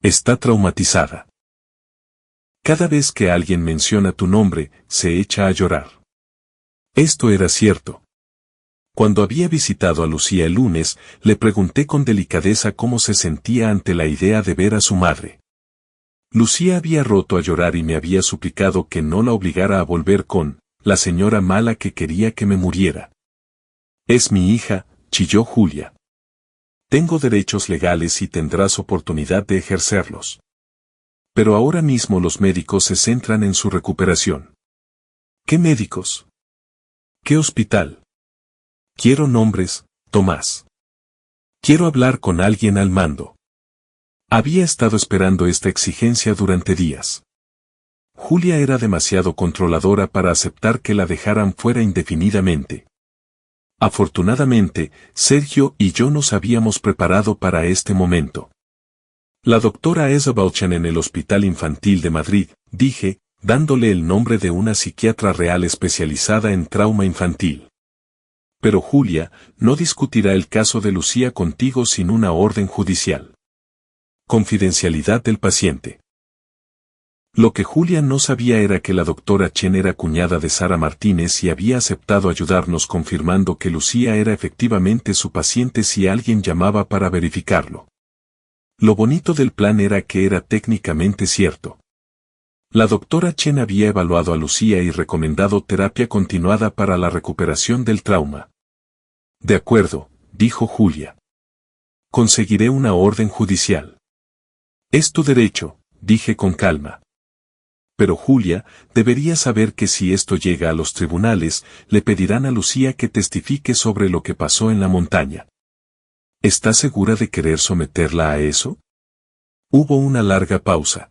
Está traumatizada. Cada vez que alguien menciona tu nombre, se echa a llorar. Esto era cierto. Cuando había visitado a Lucía el lunes, le pregunté con delicadeza cómo se sentía ante la idea de ver a su madre. Lucía había roto a llorar y me había suplicado que no la obligara a volver con la señora mala que quería que me muriera. Es mi hija, chilló Julia. Tengo derechos legales y tendrás oportunidad de ejercerlos. Pero ahora mismo los médicos se centran en su recuperación. ¿Qué médicos? ¿Qué hospital? Quiero nombres, Tomás. Quiero hablar con alguien al mando. Había estado esperando esta exigencia durante días. Julia era demasiado controladora para aceptar que la dejaran fuera indefinidamente. Afortunadamente, Sergio y yo nos habíamos preparado para este momento. La doctora Isabel Chan en el Hospital Infantil de Madrid, dije, dándole el nombre de una psiquiatra real especializada en trauma infantil. Pero Julia, no discutirá el caso de Lucía contigo sin una orden judicial. Confidencialidad del paciente. Lo que Julia no sabía era que la doctora Chen era cuñada de Sara Martínez y había aceptado ayudarnos confirmando que Lucía era efectivamente su paciente si alguien llamaba para verificarlo. Lo bonito del plan era que era técnicamente cierto. La doctora Chen había evaluado a Lucía y recomendado terapia continuada para la recuperación del trauma. De acuerdo, dijo Julia. Conseguiré una orden judicial. Es tu derecho, dije con calma. Pero Julia, debería saber que si esto llega a los tribunales, le pedirán a Lucía que testifique sobre lo que pasó en la montaña. ¿Estás segura de querer someterla a eso? Hubo una larga pausa.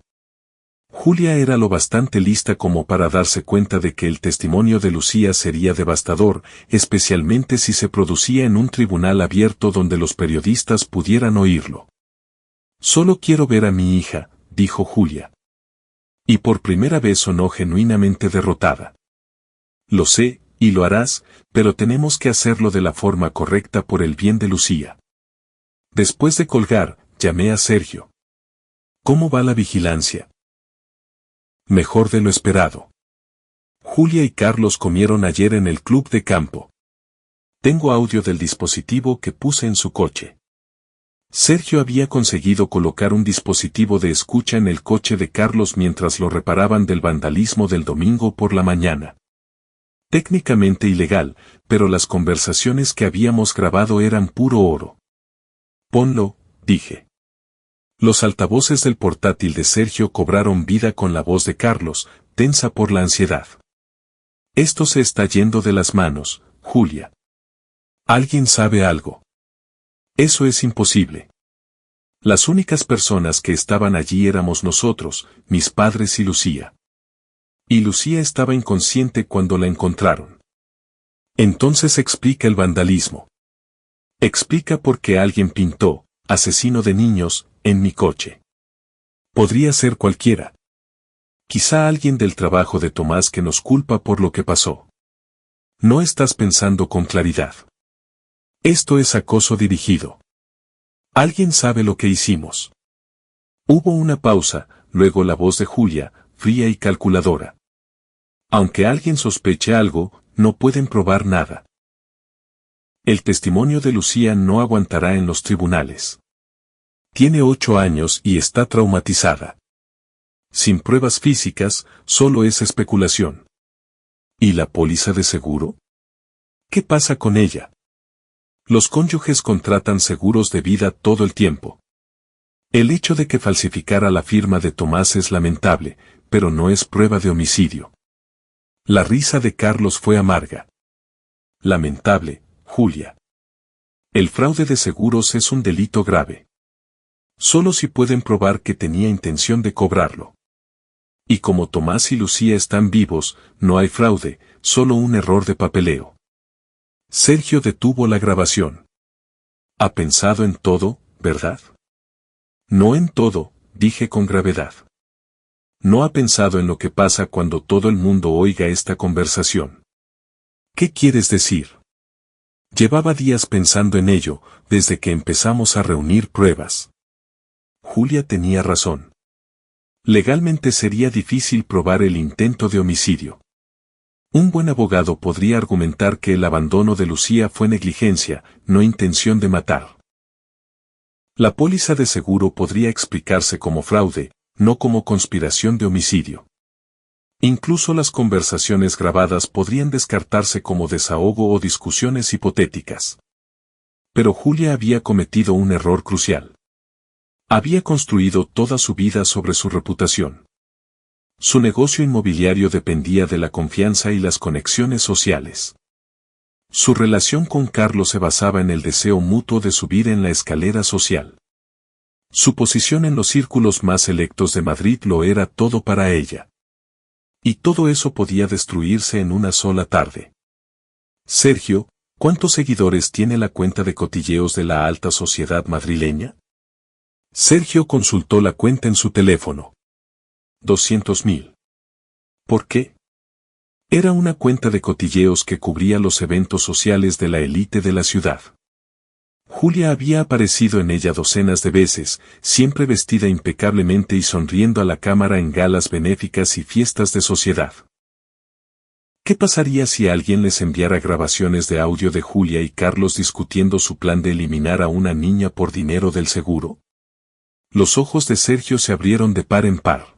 Julia era lo bastante lista como para darse cuenta de que el testimonio de Lucía sería devastador, especialmente si se producía en un tribunal abierto donde los periodistas pudieran oírlo. Solo quiero ver a mi hija, dijo Julia. Y por primera vez sonó genuinamente derrotada. Lo sé, y lo harás, pero tenemos que hacerlo de la forma correcta por el bien de Lucía. Después de colgar, llamé a Sergio. ¿Cómo va la vigilancia? Mejor de lo esperado. Julia y Carlos comieron ayer en el club de campo. Tengo audio del dispositivo que puse en su coche. Sergio había conseguido colocar un dispositivo de escucha en el coche de Carlos mientras lo reparaban del vandalismo del domingo por la mañana. Técnicamente ilegal, pero las conversaciones que habíamos grabado eran puro oro. Ponlo, dije. Los altavoces del portátil de Sergio cobraron vida con la voz de Carlos, tensa por la ansiedad. Esto se está yendo de las manos, Julia. ¿Alguien sabe algo? Eso es imposible. Las únicas personas que estaban allí éramos nosotros, mis padres y Lucía. Y Lucía estaba inconsciente cuando la encontraron. Entonces explica el vandalismo. Explica por qué alguien pintó, asesino de niños, en mi coche. Podría ser cualquiera. Quizá alguien del trabajo de Tomás que nos culpa por lo que pasó. No estás pensando con claridad. Esto es acoso dirigido. Alguien sabe lo que hicimos. Hubo una pausa, luego la voz de Julia, fría y calculadora. Aunque alguien sospeche algo, no pueden probar nada. El testimonio de Lucía no aguantará en los tribunales. Tiene 8 años y está traumatizada. Sin pruebas físicas, solo es especulación. ¿Y la póliza de seguro? ¿Qué pasa con ella? Los cónyuges contratan seguros de vida todo el tiempo. El hecho de que falsificara la firma de Tomás es lamentable, pero no es prueba de homicidio. La risa de Carlos fue amarga. Lamentable, Julia. El fraude de seguros es un delito grave. Solo si pueden probar que tenía intención de cobrarlo. Y como Tomás y Lucía están vivos, no hay fraude, solo un error de papeleo. Sergio detuvo la grabación. Ha pensado en todo, ¿verdad? No en todo, dije con gravedad. No ha pensado en lo que pasa cuando todo el mundo oiga esta conversación. ¿Qué quieres decir? Llevaba días pensando en ello, desde que empezamos a reunir pruebas. Julia tenía razón. Legalmente sería difícil probar el intento de homicidio. Un buen abogado podría argumentar que el abandono de Lucía fue negligencia, no intención de matar. La póliza de seguro podría explicarse como fraude, no como conspiración de homicidio. Incluso las conversaciones grabadas podrían descartarse como desahogo o discusiones hipotéticas. Pero Julia había cometido un error crucial. Había construido toda su vida sobre su reputación. Su negocio inmobiliario dependía de la confianza y las conexiones sociales. Su relación con Carlos se basaba en el deseo mutuo de subir en la escalera social. Su posición en los círculos más selectos de Madrid lo era todo para ella. Y todo eso podía destruirse en una sola tarde. Sergio, ¿cuántos seguidores tiene la cuenta de cotilleos de la alta sociedad madrileña? Sergio consultó la cuenta en su teléfono. 200.000. ¿Por qué? Era una cuenta de cotilleos que cubría los eventos sociales de la élite de la ciudad. Julia había aparecido en ella docenas de veces, siempre vestida impecablemente y sonriendo a la cámara en galas benéficas y fiestas de sociedad. ¿Qué pasaría si alguien les enviara grabaciones de audio de Julia y Carlos discutiendo su plan de eliminar a una niña por dinero del seguro? Los ojos de Sergio se abrieron de par en par.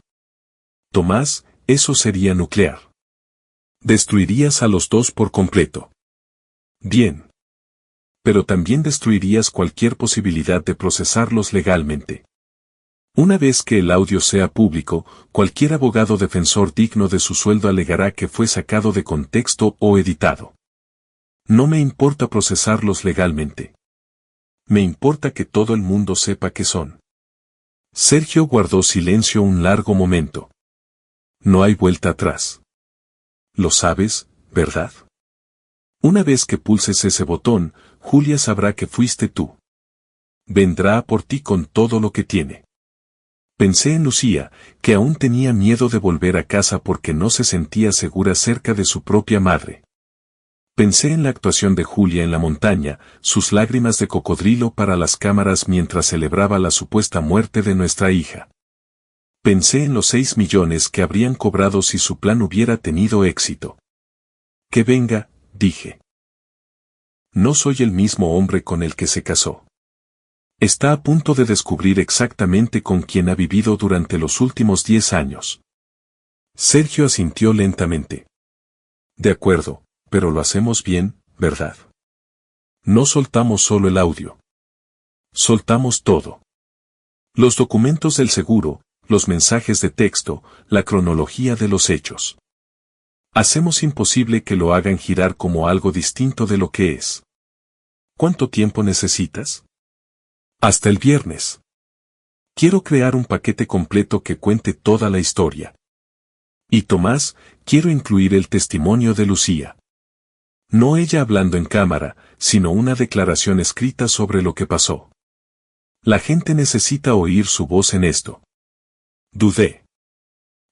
Tomás, eso sería nuclear. Destruirías a los dos por completo. Bien. Pero también destruirías cualquier posibilidad de procesarlos legalmente. Una vez que el audio sea público, cualquier abogado defensor digno de su sueldo alegará que fue sacado de contexto o editado. No me importa procesarlos legalmente. Me importa que todo el mundo sepa qué son. Sergio guardó silencio un largo momento. No hay vuelta atrás. Lo sabes, ¿verdad? Una vez que pulses ese botón, Julia sabrá que fuiste tú. Vendrá a por ti con todo lo que tiene. Pensé en Lucía, que aún tenía miedo de volver a casa porque no se sentía segura cerca de su propia madre. Pensé en la actuación de Julia en la montaña, sus lágrimas de cocodrilo para las cámaras mientras celebraba la supuesta muerte de nuestra hija. Pensé en los 6 millones que habrían cobrado si su plan hubiera tenido éxito. Que venga, dije. No soy el mismo hombre con el que se casó. Está a punto de descubrir exactamente con quién ha vivido durante los últimos 10 años. Sergio asintió lentamente. De acuerdo, pero lo hacemos bien, ¿verdad? No soltamos solo el audio. Soltamos todo. Los documentos del seguro, los mensajes de texto, la cronología de los hechos. Hacemos imposible que lo hagan girar como algo distinto de lo que es. ¿Cuánto tiempo necesitas? Hasta el viernes. Quiero crear un paquete completo que cuente toda la historia. Y Tomás, quiero incluir el testimonio de Lucía. No ella hablando en cámara, sino una declaración escrita sobre lo que pasó. La gente necesita oír su voz en esto. Dudé.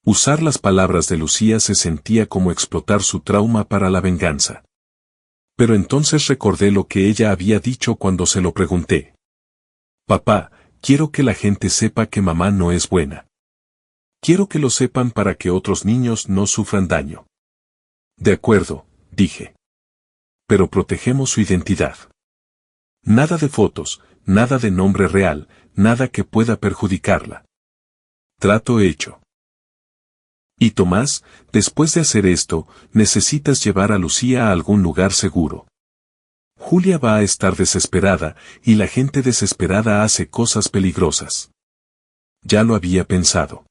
Usar las palabras de Lucía se sentía como explotar su trauma para la venganza. Pero entonces recordé lo que ella había dicho cuando se lo pregunté. Papá, quiero que la gente sepa que mamá no es buena. Quiero que lo sepan para que otros niños no sufran daño. De acuerdo, dije. Pero protegemos su identidad. Nada de fotos, nada de nombre real, nada que pueda perjudicarla. Trato hecho. Y Tomás, después de hacer esto, necesitas llevar a Lucía a algún lugar seguro. Julia va a estar desesperada, y la gente desesperada hace cosas peligrosas. Ya lo había pensado.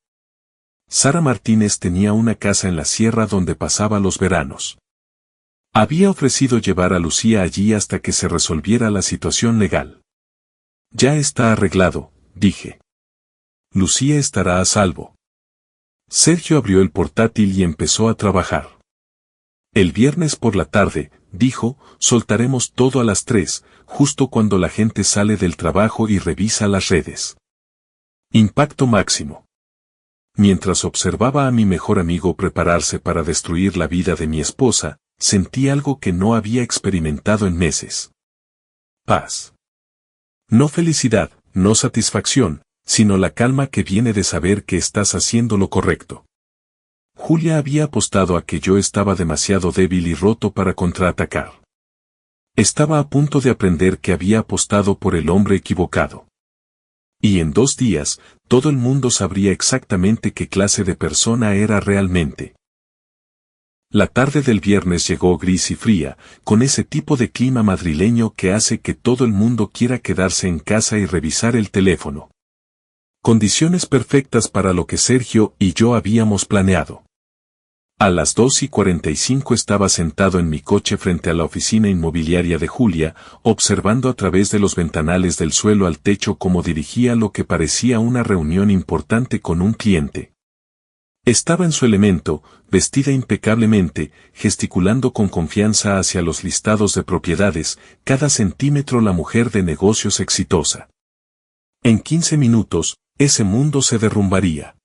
Sara Martínez tenía una casa en la sierra donde pasaba los veranos. Había ofrecido llevar a Lucía allí hasta que se resolviera la situación legal. Ya está arreglado, dije. Lucía estará a salvo. Sergio abrió el portátil y empezó a trabajar. El viernes por la tarde, dijo, soltaremos todo a las 3, justo cuando la gente sale del trabajo y revisa las redes. Impacto máximo. Mientras observaba a mi mejor amigo prepararse para destruir la vida de mi esposa, sentí algo que no había experimentado en meses. Paz. No felicidad, no satisfacción, sino la calma que viene de saber que estás haciendo lo correcto. Julia había apostado a que yo estaba demasiado débil y roto para contraatacar. Estaba a punto de aprender que había apostado por el hombre equivocado. Y en 2 días, todo el mundo sabría exactamente qué clase de persona era realmente. La tarde del viernes llegó gris y fría, con ese tipo de clima madrileño que hace que todo el mundo quiera quedarse en casa y revisar el teléfono. Condiciones perfectas para lo que Sergio y yo habíamos planeado. A las 2:45 estaba sentado en mi coche frente a la oficina inmobiliaria de Julia, observando a través de los ventanales del suelo al techo cómo dirigía lo que parecía una reunión importante con un cliente. Estaba en su elemento, vestida impecablemente, gesticulando con confianza hacia los listados de propiedades, cada centímetro la mujer de negocios exitosa. En 15 minutos, ese mundo se derrumbaría.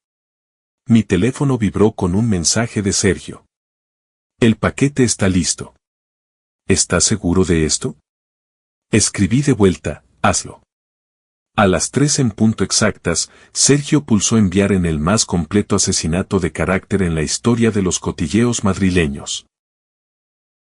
Mi teléfono vibró con un mensaje de Sergio. El paquete está listo. ¿Estás seguro de esto? Escribí de vuelta, hazlo. A las 3 en punto exactas, Sergio pulsó enviar en el más completo asesinato de carácter en la historia de los cotilleos madrileños.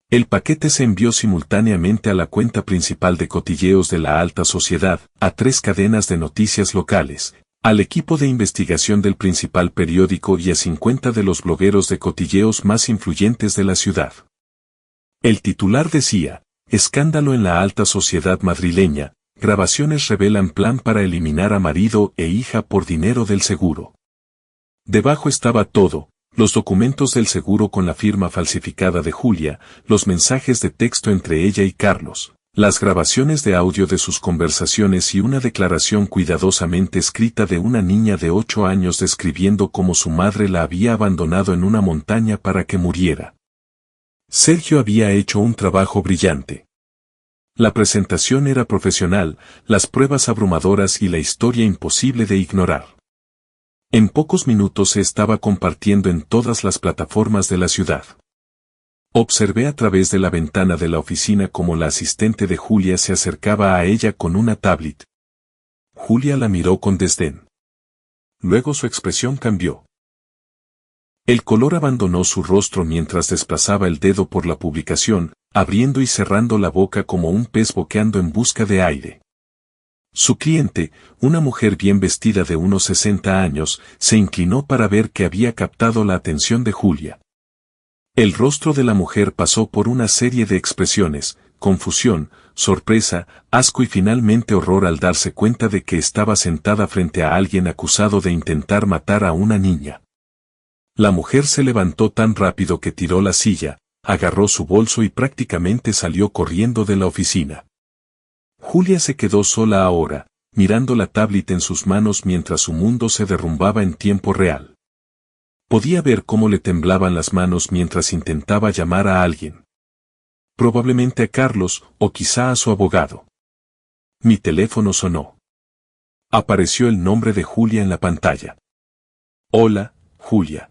El paquete se envió simultáneamente a la cuenta principal de cotilleos de la alta sociedad, a 3 cadenas de noticias locales, al equipo de investigación del principal periódico y a 50 de los blogueros de cotilleos más influyentes de la ciudad. El titular decía, escándalo en la alta sociedad madrileña, grabaciones revelan plan para eliminar a marido e hija por dinero del seguro. Debajo estaba todo, los documentos del seguro con la firma falsificada de Julia, los mensajes de texto entre ella y Carlos, las grabaciones de audio de sus conversaciones y una declaración cuidadosamente escrita de una niña de 8 años describiendo cómo su madre la había abandonado en una montaña para que muriera. Sergio había hecho un trabajo brillante. La presentación era profesional, las pruebas abrumadoras y la historia imposible de ignorar. En pocos minutos se estaba compartiendo en todas las plataformas de la ciudad. Observé a través de la ventana de la oficina cómo la asistente de Julia se acercaba a ella con una tablet. Julia la miró con desdén. Luego su expresión cambió. El color abandonó su rostro mientras desplazaba el dedo por la publicación, abriendo y cerrando la boca como un pez boqueando en busca de aire. Su cliente, una mujer bien vestida de unos 60 años, se inclinó para ver que había captado la atención de Julia. El rostro de la mujer pasó por una serie de expresiones: confusión, sorpresa, asco y finalmente horror al darse cuenta de que estaba sentada frente a alguien acusado de intentar matar a una niña. La mujer se levantó tan rápido que tiró la silla, agarró su bolso y prácticamente salió corriendo de la oficina. Julia se quedó sola ahora, mirando la tablet en sus manos mientras su mundo se derrumbaba en tiempo real. Podía ver cómo le temblaban las manos mientras intentaba llamar a alguien. Probablemente a Carlos, o quizá a su abogado. Mi teléfono sonó. Apareció el nombre de Julia en la pantalla. Hola, Julia.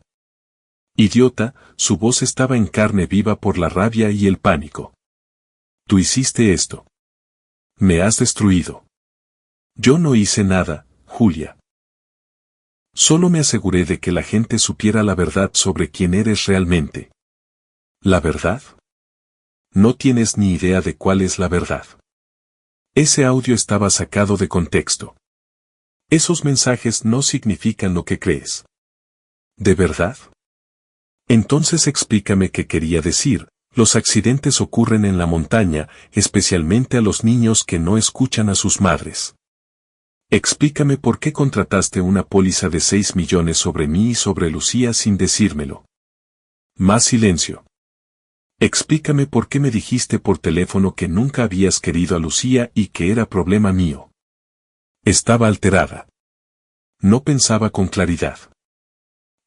Idiota, su voz estaba en carne viva por la rabia y el pánico. Tú hiciste esto. Me has destruido. Yo no hice nada, Julia. Solo me aseguré de que la gente supiera la verdad sobre quién eres realmente. ¿La verdad? No tienes ni idea de cuál es la verdad. Ese audio estaba sacado de contexto. Esos mensajes no significan lo que crees. ¿De verdad? Entonces explícame qué quería decir. Los accidentes ocurren en la montaña, especialmente a los niños que no escuchan a sus madres. Explícame por qué contrataste una póliza de 6 millones sobre mí y sobre Lucía sin decírmelo. Más silencio. Explícame por qué me dijiste por teléfono que nunca habías querido a Lucía y que era problema mío. Estaba alterada. No pensaba con claridad.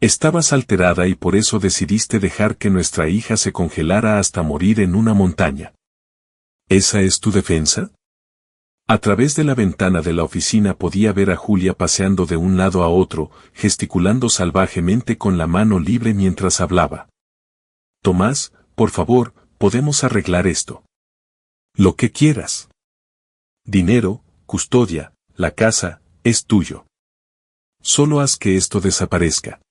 Estabas alterada y por eso decidiste dejar que nuestra hija se congelara hasta morir en una montaña. ¿Esa es tu defensa? A través de la ventana de la oficina podía ver a Julia paseando de un lado a otro, gesticulando salvajemente con la mano libre mientras hablaba. Tomás, por favor, podemos arreglar esto. Lo que quieras. Dinero, custodia, la casa, es tuyo. Solo haz que esto desaparezca.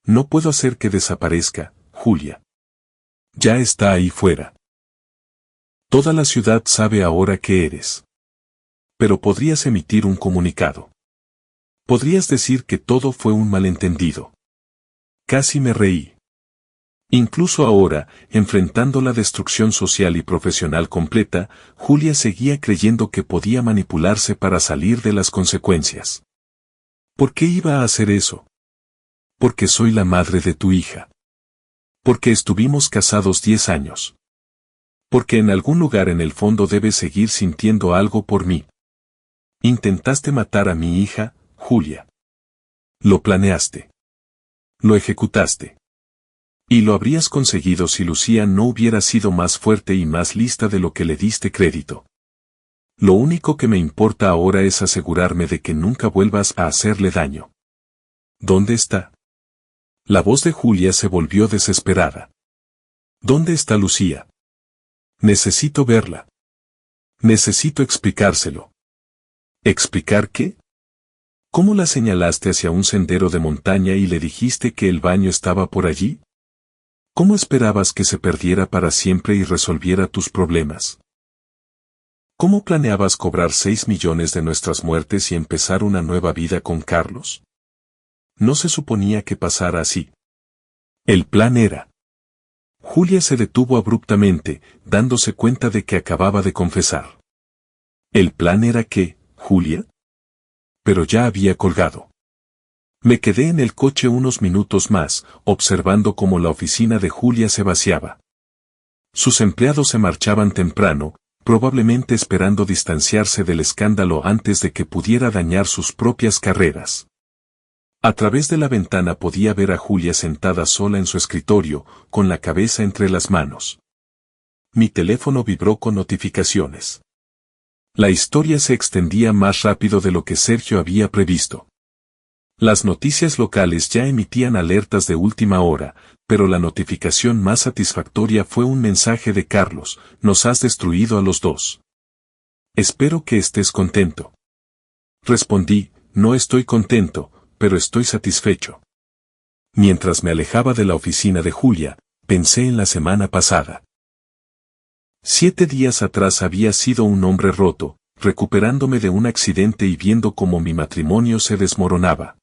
No puedo hacer que desaparezca, Julia. Ya está ahí fuera. Toda la ciudad sabe ahora que eres. Pero podrías emitir un comunicado. Podrías decir que todo fue un malentendido. Casi me reí. Incluso ahora, enfrentando la destrucción social y profesional completa, Julia seguía creyendo que podía manipularse para salir de las consecuencias. ¿Por qué iba a hacer eso? Porque soy la madre de tu hija. Porque estuvimos casados 10 años. Porque en algún lugar en el fondo debes seguir sintiendo algo por mí. Intentaste matar a mi hija, Julia. Lo planeaste. Lo ejecutaste. Y lo habrías conseguido si Lucía no hubiera sido más fuerte y más lista de lo que le diste crédito. Lo único que me importa ahora es asegurarme de que nunca vuelvas a hacerle daño. ¿Dónde está? La voz de Julia se volvió desesperada. ¿Dónde está Lucía? Necesito verla. Necesito explicárselo. ¿Explicar qué? ¿Cómo la señalaste hacia un sendero de montaña y le dijiste que el baño estaba por allí? ¿Cómo esperabas que se perdiera para siempre y resolviera tus problemas? ¿Cómo planeabas cobrar 6 millones de nuestras muertes y empezar una nueva vida con Carlos? No se suponía que pasara así. El plan era. Julia se detuvo abruptamente, dándose cuenta de que acababa de confesar. ¿El plan era qué, Julia? Pero ya había colgado. Me quedé en el coche unos minutos más, observando cómo la oficina de Julia se vaciaba. Sus empleados se marchaban temprano, probablemente esperando distanciarse del escándalo antes de que pudiera dañar sus propias carreras. A través de la ventana podía ver a Julia sentada sola en su escritorio, con la cabeza entre las manos. Mi teléfono vibró con notificaciones. La historia se extendía más rápido de lo que Sergio había previsto. Las noticias locales ya emitían alertas de última hora, pero la notificación más satisfactoria fue un mensaje de Carlos: nos has destruido a los dos. Espero que estés contento. Respondí: no estoy contento, pero estoy satisfecho. Mientras me alejaba de la oficina de Julia, pensé en la semana pasada. 7 días atrás había sido un hombre roto, recuperándome de un accidente y viendo cómo mi matrimonio se desmoronaba.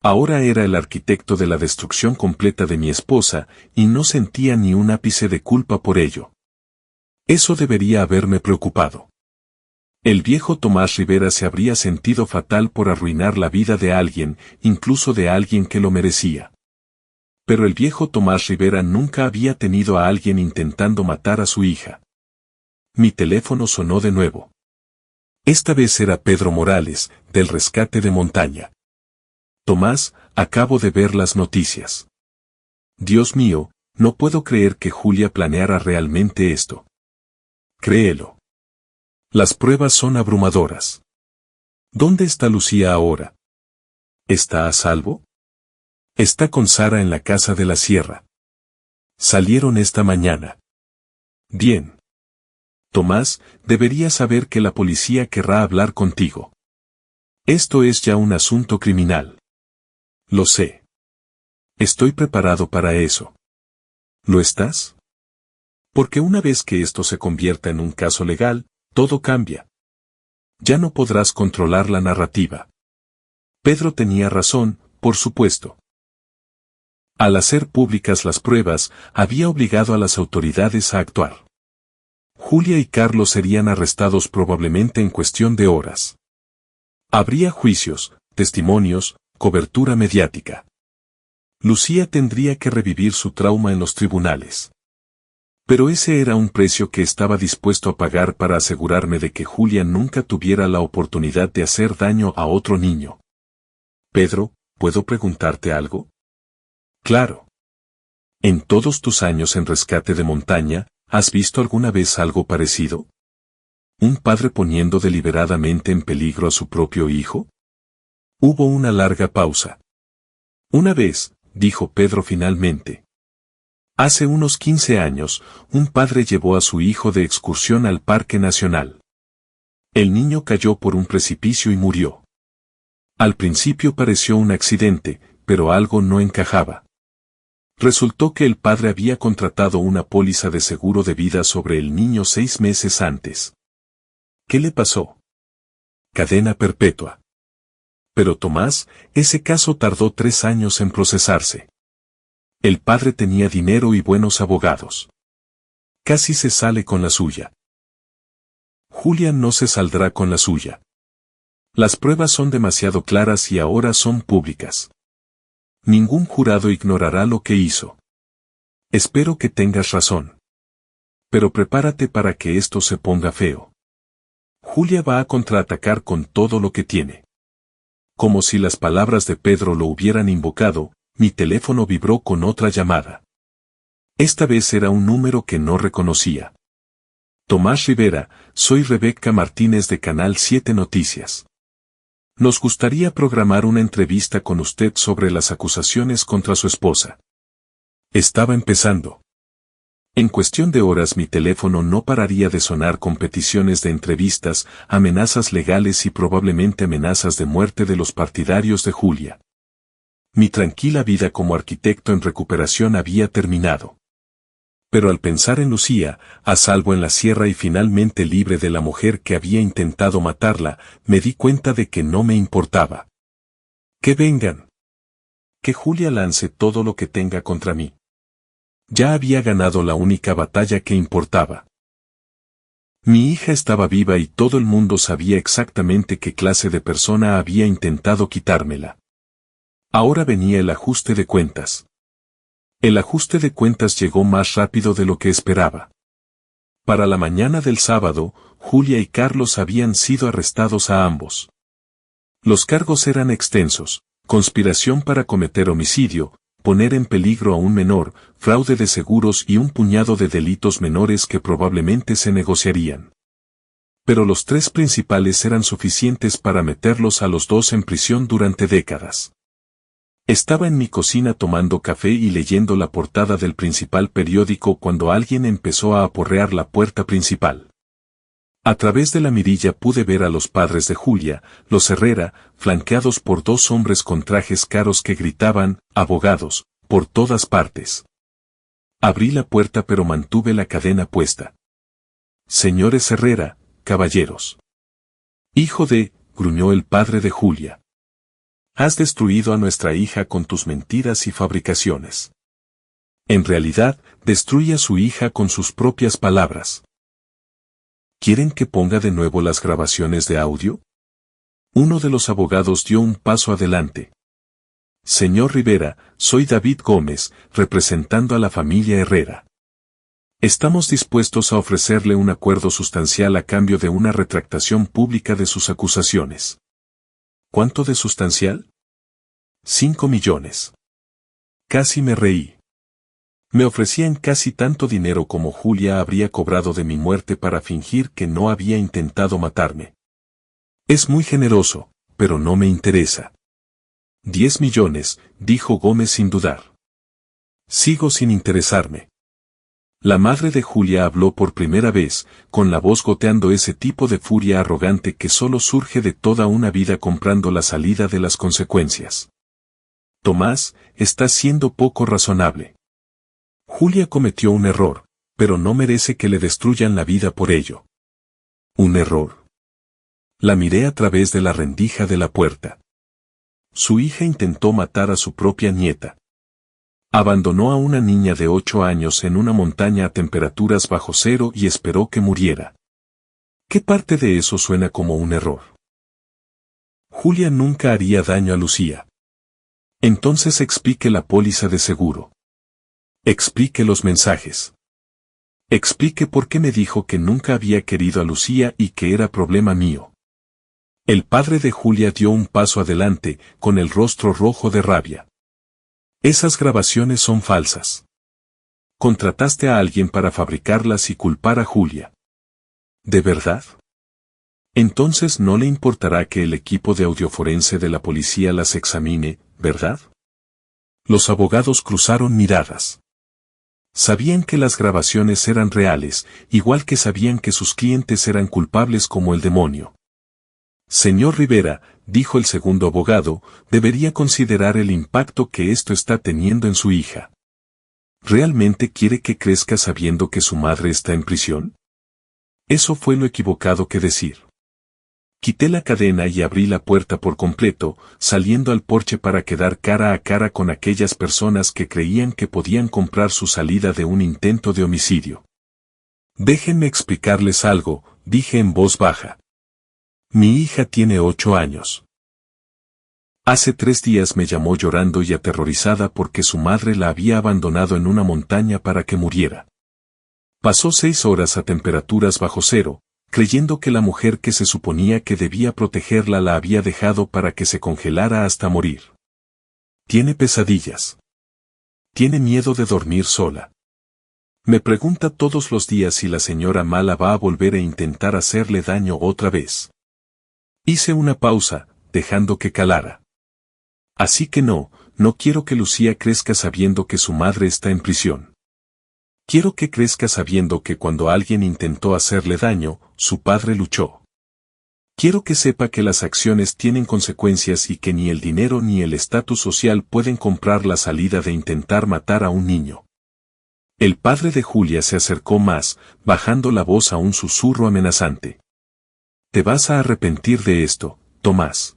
Ahora era el arquitecto de la destrucción completa de mi esposa, y no sentía ni un ápice de culpa por ello. Eso debería haberme preocupado. El viejo Tomás Rivera se habría sentido fatal por arruinar la vida de alguien, incluso de alguien que lo merecía. Pero el viejo Tomás Rivera nunca había tenido a alguien intentando matar a su hija. Mi teléfono sonó de nuevo. Esta vez era Pedro Morales, del rescate de montaña. Tomás, acabo de ver las noticias. Dios mío, no puedo creer que Julia planeara realmente esto. Créelo. Las pruebas son abrumadoras. ¿Dónde está Lucía ahora? ¿Está a salvo? Está con Sara en la casa de la sierra. Salieron esta mañana. Bien. Tomás, deberías saber que la policía querrá hablar contigo. Esto es ya un asunto criminal. Lo sé. Estoy preparado para eso. ¿Lo estás? Porque una vez que esto se convierta en un caso legal, todo cambia. Ya no podrás controlar la narrativa. Pedro tenía razón, por supuesto. Al hacer públicas las pruebas, había obligado a las autoridades a actuar. Julia y Carlos serían arrestados probablemente en cuestión de horas. Habría juicios, testimonios, cobertura mediática. Lucía tendría que revivir su trauma en los tribunales. Pero ese era un precio que estaba dispuesto a pagar para asegurarme de que Julia nunca tuviera la oportunidad de hacer daño a otro niño. Pedro, ¿puedo preguntarte algo? Claro. En todos tus años en rescate de montaña, ¿has visto alguna vez algo parecido? ¿Un padre poniendo deliberadamente en peligro a su propio hijo? Hubo una larga pausa. Una vez, dijo Pedro finalmente. Hace unos 15 años, un padre llevó a su hijo de excursión al Parque Nacional. El niño cayó por un precipicio y murió. Al principio pareció un accidente, pero algo no encajaba. Resultó que el padre había contratado una póliza de seguro de vida sobre el niño 6 meses antes. ¿Qué le pasó? Cadena perpetua. Pero Tomás, ese caso tardó 3 años en procesarse. El padre tenía dinero y buenos abogados. Casi se sale con la suya. Julia no se saldrá con la suya. Las pruebas son demasiado claras y ahora son públicas. Ningún jurado ignorará lo que hizo. Espero que tengas razón. Pero prepárate para que esto se ponga feo. Julia va a contraatacar con todo lo que tiene. Como si las palabras de Pedro lo hubieran invocado, mi teléfono vibró con otra llamada. Esta vez era un número que no reconocía. Tomás Rivera, soy Rebeca Martínez de Canal 7 Noticias. Nos gustaría programar una entrevista con usted sobre las acusaciones contra su esposa. Estaba empezando. En cuestión de horas mi teléfono no pararía de sonar con peticiones de entrevistas, amenazas legales y probablemente amenazas de muerte de los partidarios de Julia. Mi tranquila vida como arquitecto en recuperación había terminado. Pero al pensar en Lucía, a salvo en la sierra y finalmente libre de la mujer que había intentado matarla, me di cuenta de que no me importaba. Que vengan. Que Julia lance todo lo que tenga contra mí. Ya había ganado la única batalla que importaba. Mi hija estaba viva y todo el mundo sabía exactamente qué clase de persona había intentado quitármela. Ahora venía el ajuste de cuentas. El ajuste de cuentas llegó más rápido de lo que esperaba. Para la mañana del sábado, Julia y Carlos habían sido arrestados a ambos. Los cargos eran extensos: conspiración para cometer homicidio, poner en peligro a un menor, fraude de seguros y un puñado de delitos menores que probablemente se negociarían. Pero los 3 principales eran suficientes para meterlos a los 2 en prisión durante décadas. Estaba en mi cocina tomando café y leyendo la portada del principal periódico cuando alguien empezó a aporrear la puerta principal. A través de la mirilla pude ver a los padres de Julia, los Herrera, flanqueados por 2 hombres con trajes caros que gritaban, abogados, por todas partes. Abrí la puerta pero mantuve la cadena puesta. Señores Herrera, caballeros. Hijo de, gruñó el padre de Julia. Has destruido a nuestra hija con tus mentiras y fabricaciones. En realidad, destruye a su hija con sus propias palabras. ¿Quieren que ponga de nuevo las grabaciones de audio? Uno de los abogados dio un paso adelante. Señor Rivera, soy David Gómez, representando a la familia Herrera. Estamos dispuestos a ofrecerle un acuerdo sustancial a cambio de una retractación pública de sus acusaciones. ¿Cuánto de sustancial? 5 millones. Casi me reí. Me ofrecían casi tanto dinero como Julia habría cobrado de mi muerte para fingir que no había intentado matarme. Es muy generoso, pero no me interesa. 10 millones, dijo Gómez sin dudar. Sigo sin interesarme. La madre de Julia habló por primera vez, con la voz goteando ese tipo de furia arrogante que solo surge de toda una vida comprando la salida de las consecuencias. Tomás, estás siendo poco razonable. Julia cometió un error, pero no merece que le destruyan la vida por ello. ¿Un error? La miré a través de la rendija de la puerta. Su hija intentó matar a su propia nieta. Abandonó a una niña de 8 años en una montaña a temperaturas bajo cero y esperó que muriera. ¿Qué parte de eso suena como un error? Julia nunca haría daño a Lucía. Entonces explique la póliza de seguro. Explique los mensajes. Explique por qué me dijo que nunca había querido a Lucía y que era problema mío. El padre de Julia dio un paso adelante, con el rostro rojo de rabia. Esas grabaciones son falsas. Contrataste a alguien para fabricarlas y culpar a Julia. ¿De verdad? Entonces no le importará que el equipo de audioforense de la policía las examine, ¿verdad? Los abogados cruzaron miradas. Sabían que las grabaciones eran reales, igual que sabían que sus clientes eran culpables como el demonio. Señor Rivera, dijo el segundo abogado, debería considerar el impacto que esto está teniendo en su hija. ¿Realmente quiere que crezca sabiendo que su madre está en prisión? Eso fue lo equivocado que decir. Quité la cadena y abrí la puerta por completo, saliendo al porche para quedar cara a cara con aquellas personas que creían que podían comprar su salida de un intento de homicidio. Déjenme explicarles algo, dije en voz baja. Mi hija tiene 8 años. Hace 3 días me llamó llorando y aterrorizada porque su madre la había abandonado en una montaña para que muriera. Pasó 6 horas a temperaturas bajo cero, creyendo que la mujer que se suponía que debía protegerla la había dejado para que se congelara hasta morir. Tiene pesadillas. Tiene miedo de dormir sola. Me pregunta todos los días si la señora mala va a volver a intentar hacerle daño otra vez. Hice una pausa, dejando que calara. Así que no quiero que Lucía crezca sabiendo que su madre está en prisión. Quiero que crezca sabiendo que cuando alguien intentó hacerle daño, su padre luchó. Quiero que sepa que las acciones tienen consecuencias y que ni el dinero ni el estatus social pueden comprar la salida de intentar matar a un niño. El padre de Julia se acercó más, bajando la voz a un susurro amenazante. Te vas a arrepentir de esto, Tomás.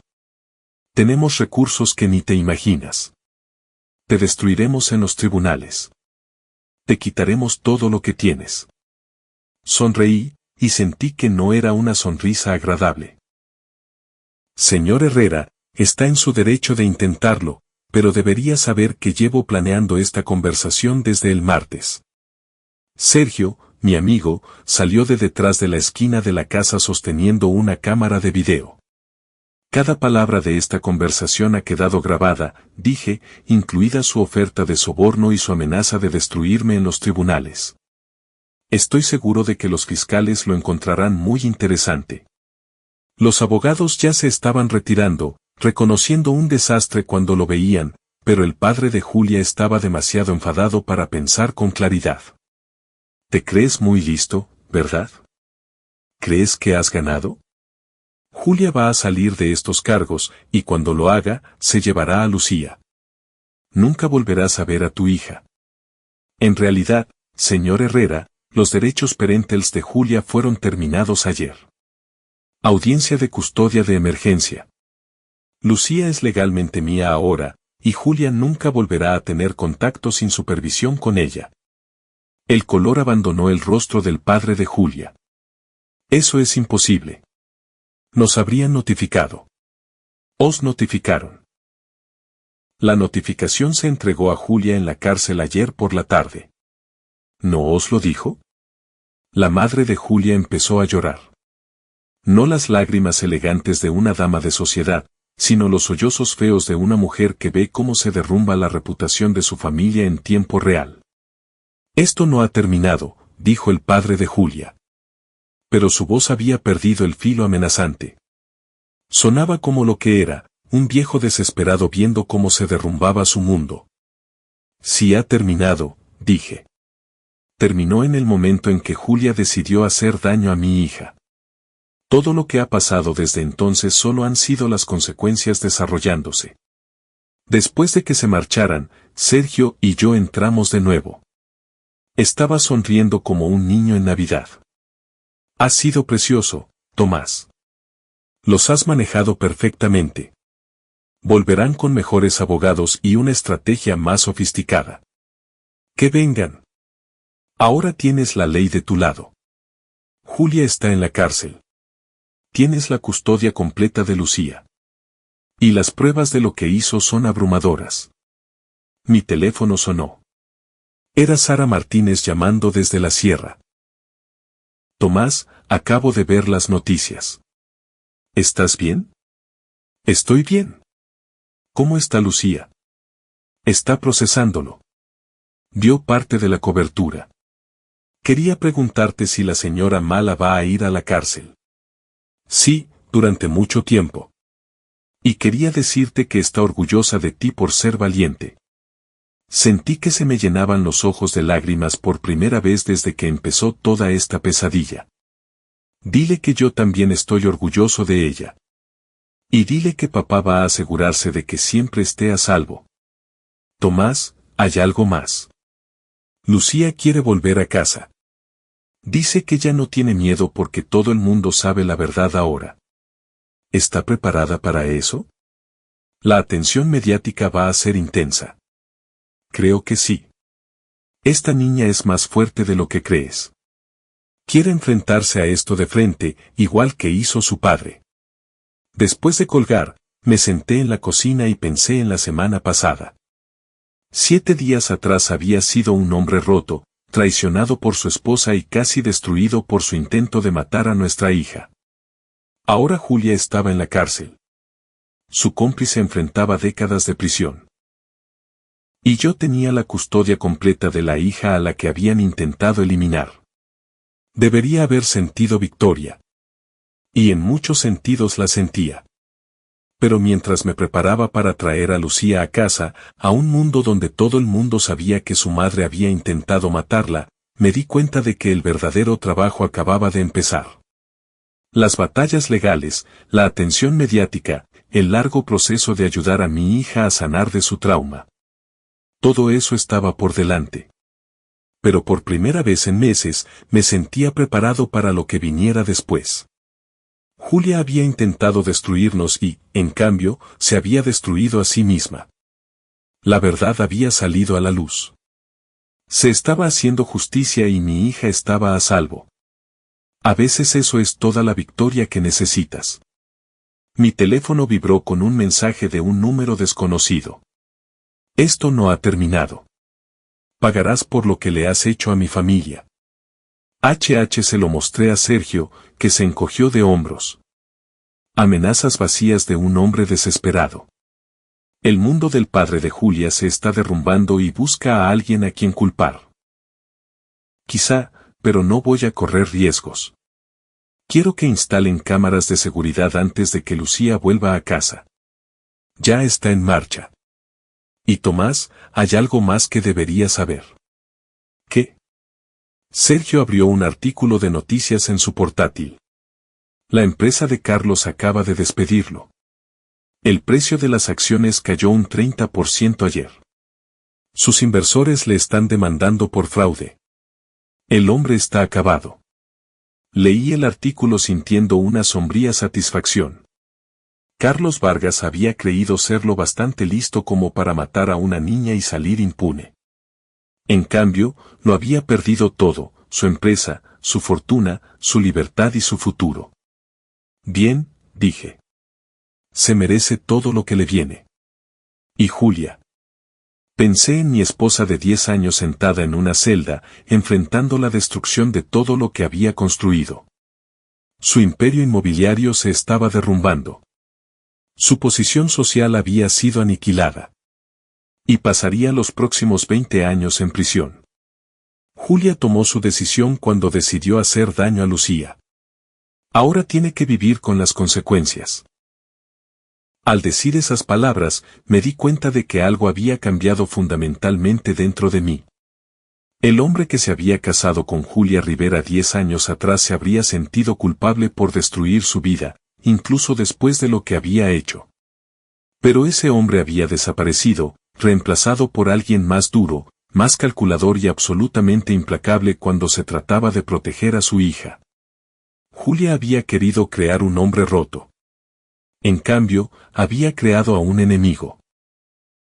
Tenemos recursos que ni te imaginas. Te destruiremos en los tribunales. Te quitaremos todo lo que tienes. Sonreí, y sentí que no era una sonrisa agradable. Señor Herrera, está en su derecho de intentarlo, pero debería saber que llevo planeando esta conversación desde el martes. Sergio, mi amigo, salió de detrás de la esquina de la casa sosteniendo una cámara de video. Cada palabra de esta conversación ha quedado grabada, dije, incluida su oferta de soborno y su amenaza de destruirme en los tribunales. Estoy seguro de que los fiscales lo encontrarán muy interesante. Los abogados ya se estaban retirando, reconociendo un desastre cuando lo veían, pero el padre de Julia estaba demasiado enfadado para pensar con claridad. ¿Te crees muy listo, verdad? ¿Crees que has ganado? Julia va a salir de estos cargos, y cuando lo haga, se llevará a Lucía. Nunca volverás a ver a tu hija. En realidad, señor Herrera, los derechos parentales de Julia fueron terminados ayer. Audiencia de custodia de emergencia. Lucía es legalmente mía ahora, y Julia nunca volverá a tener contacto sin supervisión con ella. El color abandonó el rostro del padre de Julia. Eso es imposible. Nos habrían notificado. Os notificaron. La notificación se entregó a Julia en la cárcel ayer por la tarde. ¿No os lo dijo? La madre de Julia empezó a llorar. No las lágrimas elegantes de una dama de sociedad, sino los sollozos feos de una mujer que ve cómo se derrumba la reputación de su familia en tiempo real. Esto no ha terminado, dijo el padre de Julia. Pero su voz había perdido el filo amenazante. Sonaba como lo que era, un viejo desesperado viendo cómo se derrumbaba su mundo. Sí ha terminado, dije. Terminó en el momento en que Julia decidió hacer daño a mi hija. Todo lo que ha pasado desde entonces solo han sido las consecuencias desarrollándose. Después de que se marcharan, Sergio y yo entramos de nuevo. Estaba sonriendo como un niño en Navidad. Ha sido precioso, Tomás. Los has manejado perfectamente. Volverán con mejores abogados y una estrategia más sofisticada. Que vengan. Ahora tienes la ley de tu lado. Julia está en la cárcel. Tienes la custodia completa de Lucía. Y las pruebas de lo que hizo son abrumadoras. Mi teléfono sonó. Era Sara Martínez llamando desde la sierra. Tomás, acabo de ver las noticias. ¿Estás bien? Estoy bien. ¿Cómo está Lucía? Está procesándolo. Dio parte de la cobertura. Quería preguntarte si la señora Mala va a ir a la cárcel. Sí, durante mucho tiempo. Y quería decirte que está orgullosa de ti por ser valiente. Sentí que se me llenaban los ojos de lágrimas por primera vez desde que empezó toda esta pesadilla. Dile que yo también estoy orgulloso de ella. Y dile que papá va a asegurarse de que siempre esté a salvo. Tomás, hay algo más. Lucía quiere volver a casa. Dice que ya no tiene miedo porque todo el mundo sabe la verdad ahora. ¿Está preparada para eso? La atención mediática va a ser intensa. Creo que sí. Esta niña es más fuerte de lo que crees. Quiere enfrentarse a esto de frente, igual que hizo su padre. Después de colgar, me senté en la cocina y pensé en la semana pasada. 7 días atrás había sido un hombre roto, traicionado por su esposa y casi destruido por su intento de matar a nuestra hija. Ahora Julia estaba en la cárcel. Su cómplice enfrentaba décadas de prisión. Y yo tenía la custodia completa de la hija a la que habían intentado eliminar. Debería haber sentido victoria. Y en muchos sentidos la sentía. Pero mientras me preparaba para traer a Lucía a casa, a un mundo donde todo el mundo sabía que su madre había intentado matarla, me di cuenta de que el verdadero trabajo acababa de empezar. Las batallas legales, la atención mediática, el largo proceso de ayudar a mi hija a sanar de su trauma. Todo eso estaba por delante. Pero por primera vez en meses, me sentía preparado para lo que viniera después. Julia había intentado destruirnos y, en cambio, se había destruido a sí misma. La verdad había salido a la luz. Se estaba haciendo justicia y mi hija estaba a salvo. A veces eso es toda la victoria que necesitas. Mi teléfono vibró con un mensaje de un número desconocido. Esto no ha terminado. Pagarás por lo que le has hecho a mi familia. Se lo mostré a Sergio, que se encogió de hombros. Amenazas vacías de un hombre desesperado. El mundo del padre de Julia se está derrumbando y busca a alguien a quien culpar. Quizá, pero no voy a correr riesgos. Quiero que instalen cámaras de seguridad antes de que Lucía vuelva a casa. Ya está en marcha. Y Tomás, hay algo más que debería saber. ¿Qué? Sergio abrió un artículo de noticias en su portátil. La empresa de Carlos acaba de despedirlo. El precio de las acciones cayó un 30% ayer. Sus inversores le están demandando por fraude. El hombre está acabado. Leí el artículo sintiendo una sombría satisfacción. Carlos Vargas había creído ser lo bastante listo como para matar a una niña y salir impune. En cambio, lo había perdido todo, su empresa, su fortuna, su libertad y su futuro. Bien, dije. Se merece todo lo que le viene. ¿Y Julia? Pensé en mi esposa de 10 años sentada en una celda, enfrentando la destrucción de todo lo que había construido. Su imperio inmobiliario se estaba derrumbando. Su posición social había sido aniquilada. Y pasaría los próximos 20 años en prisión. Julia tomó su decisión cuando decidió hacer daño a Lucía. Ahora tiene que vivir con las consecuencias. Al decir esas palabras, me di cuenta de que algo había cambiado fundamentalmente dentro de mí. El hombre que se había casado con Julia Rivera 10 años atrás se habría sentido culpable por destruir su vida, incluso después de lo que había hecho. Pero ese hombre había desaparecido, reemplazado por alguien más duro, más calculador y absolutamente implacable cuando se trataba de proteger a su hija. Julia había querido crear un hombre roto. En cambio, había creado a un enemigo.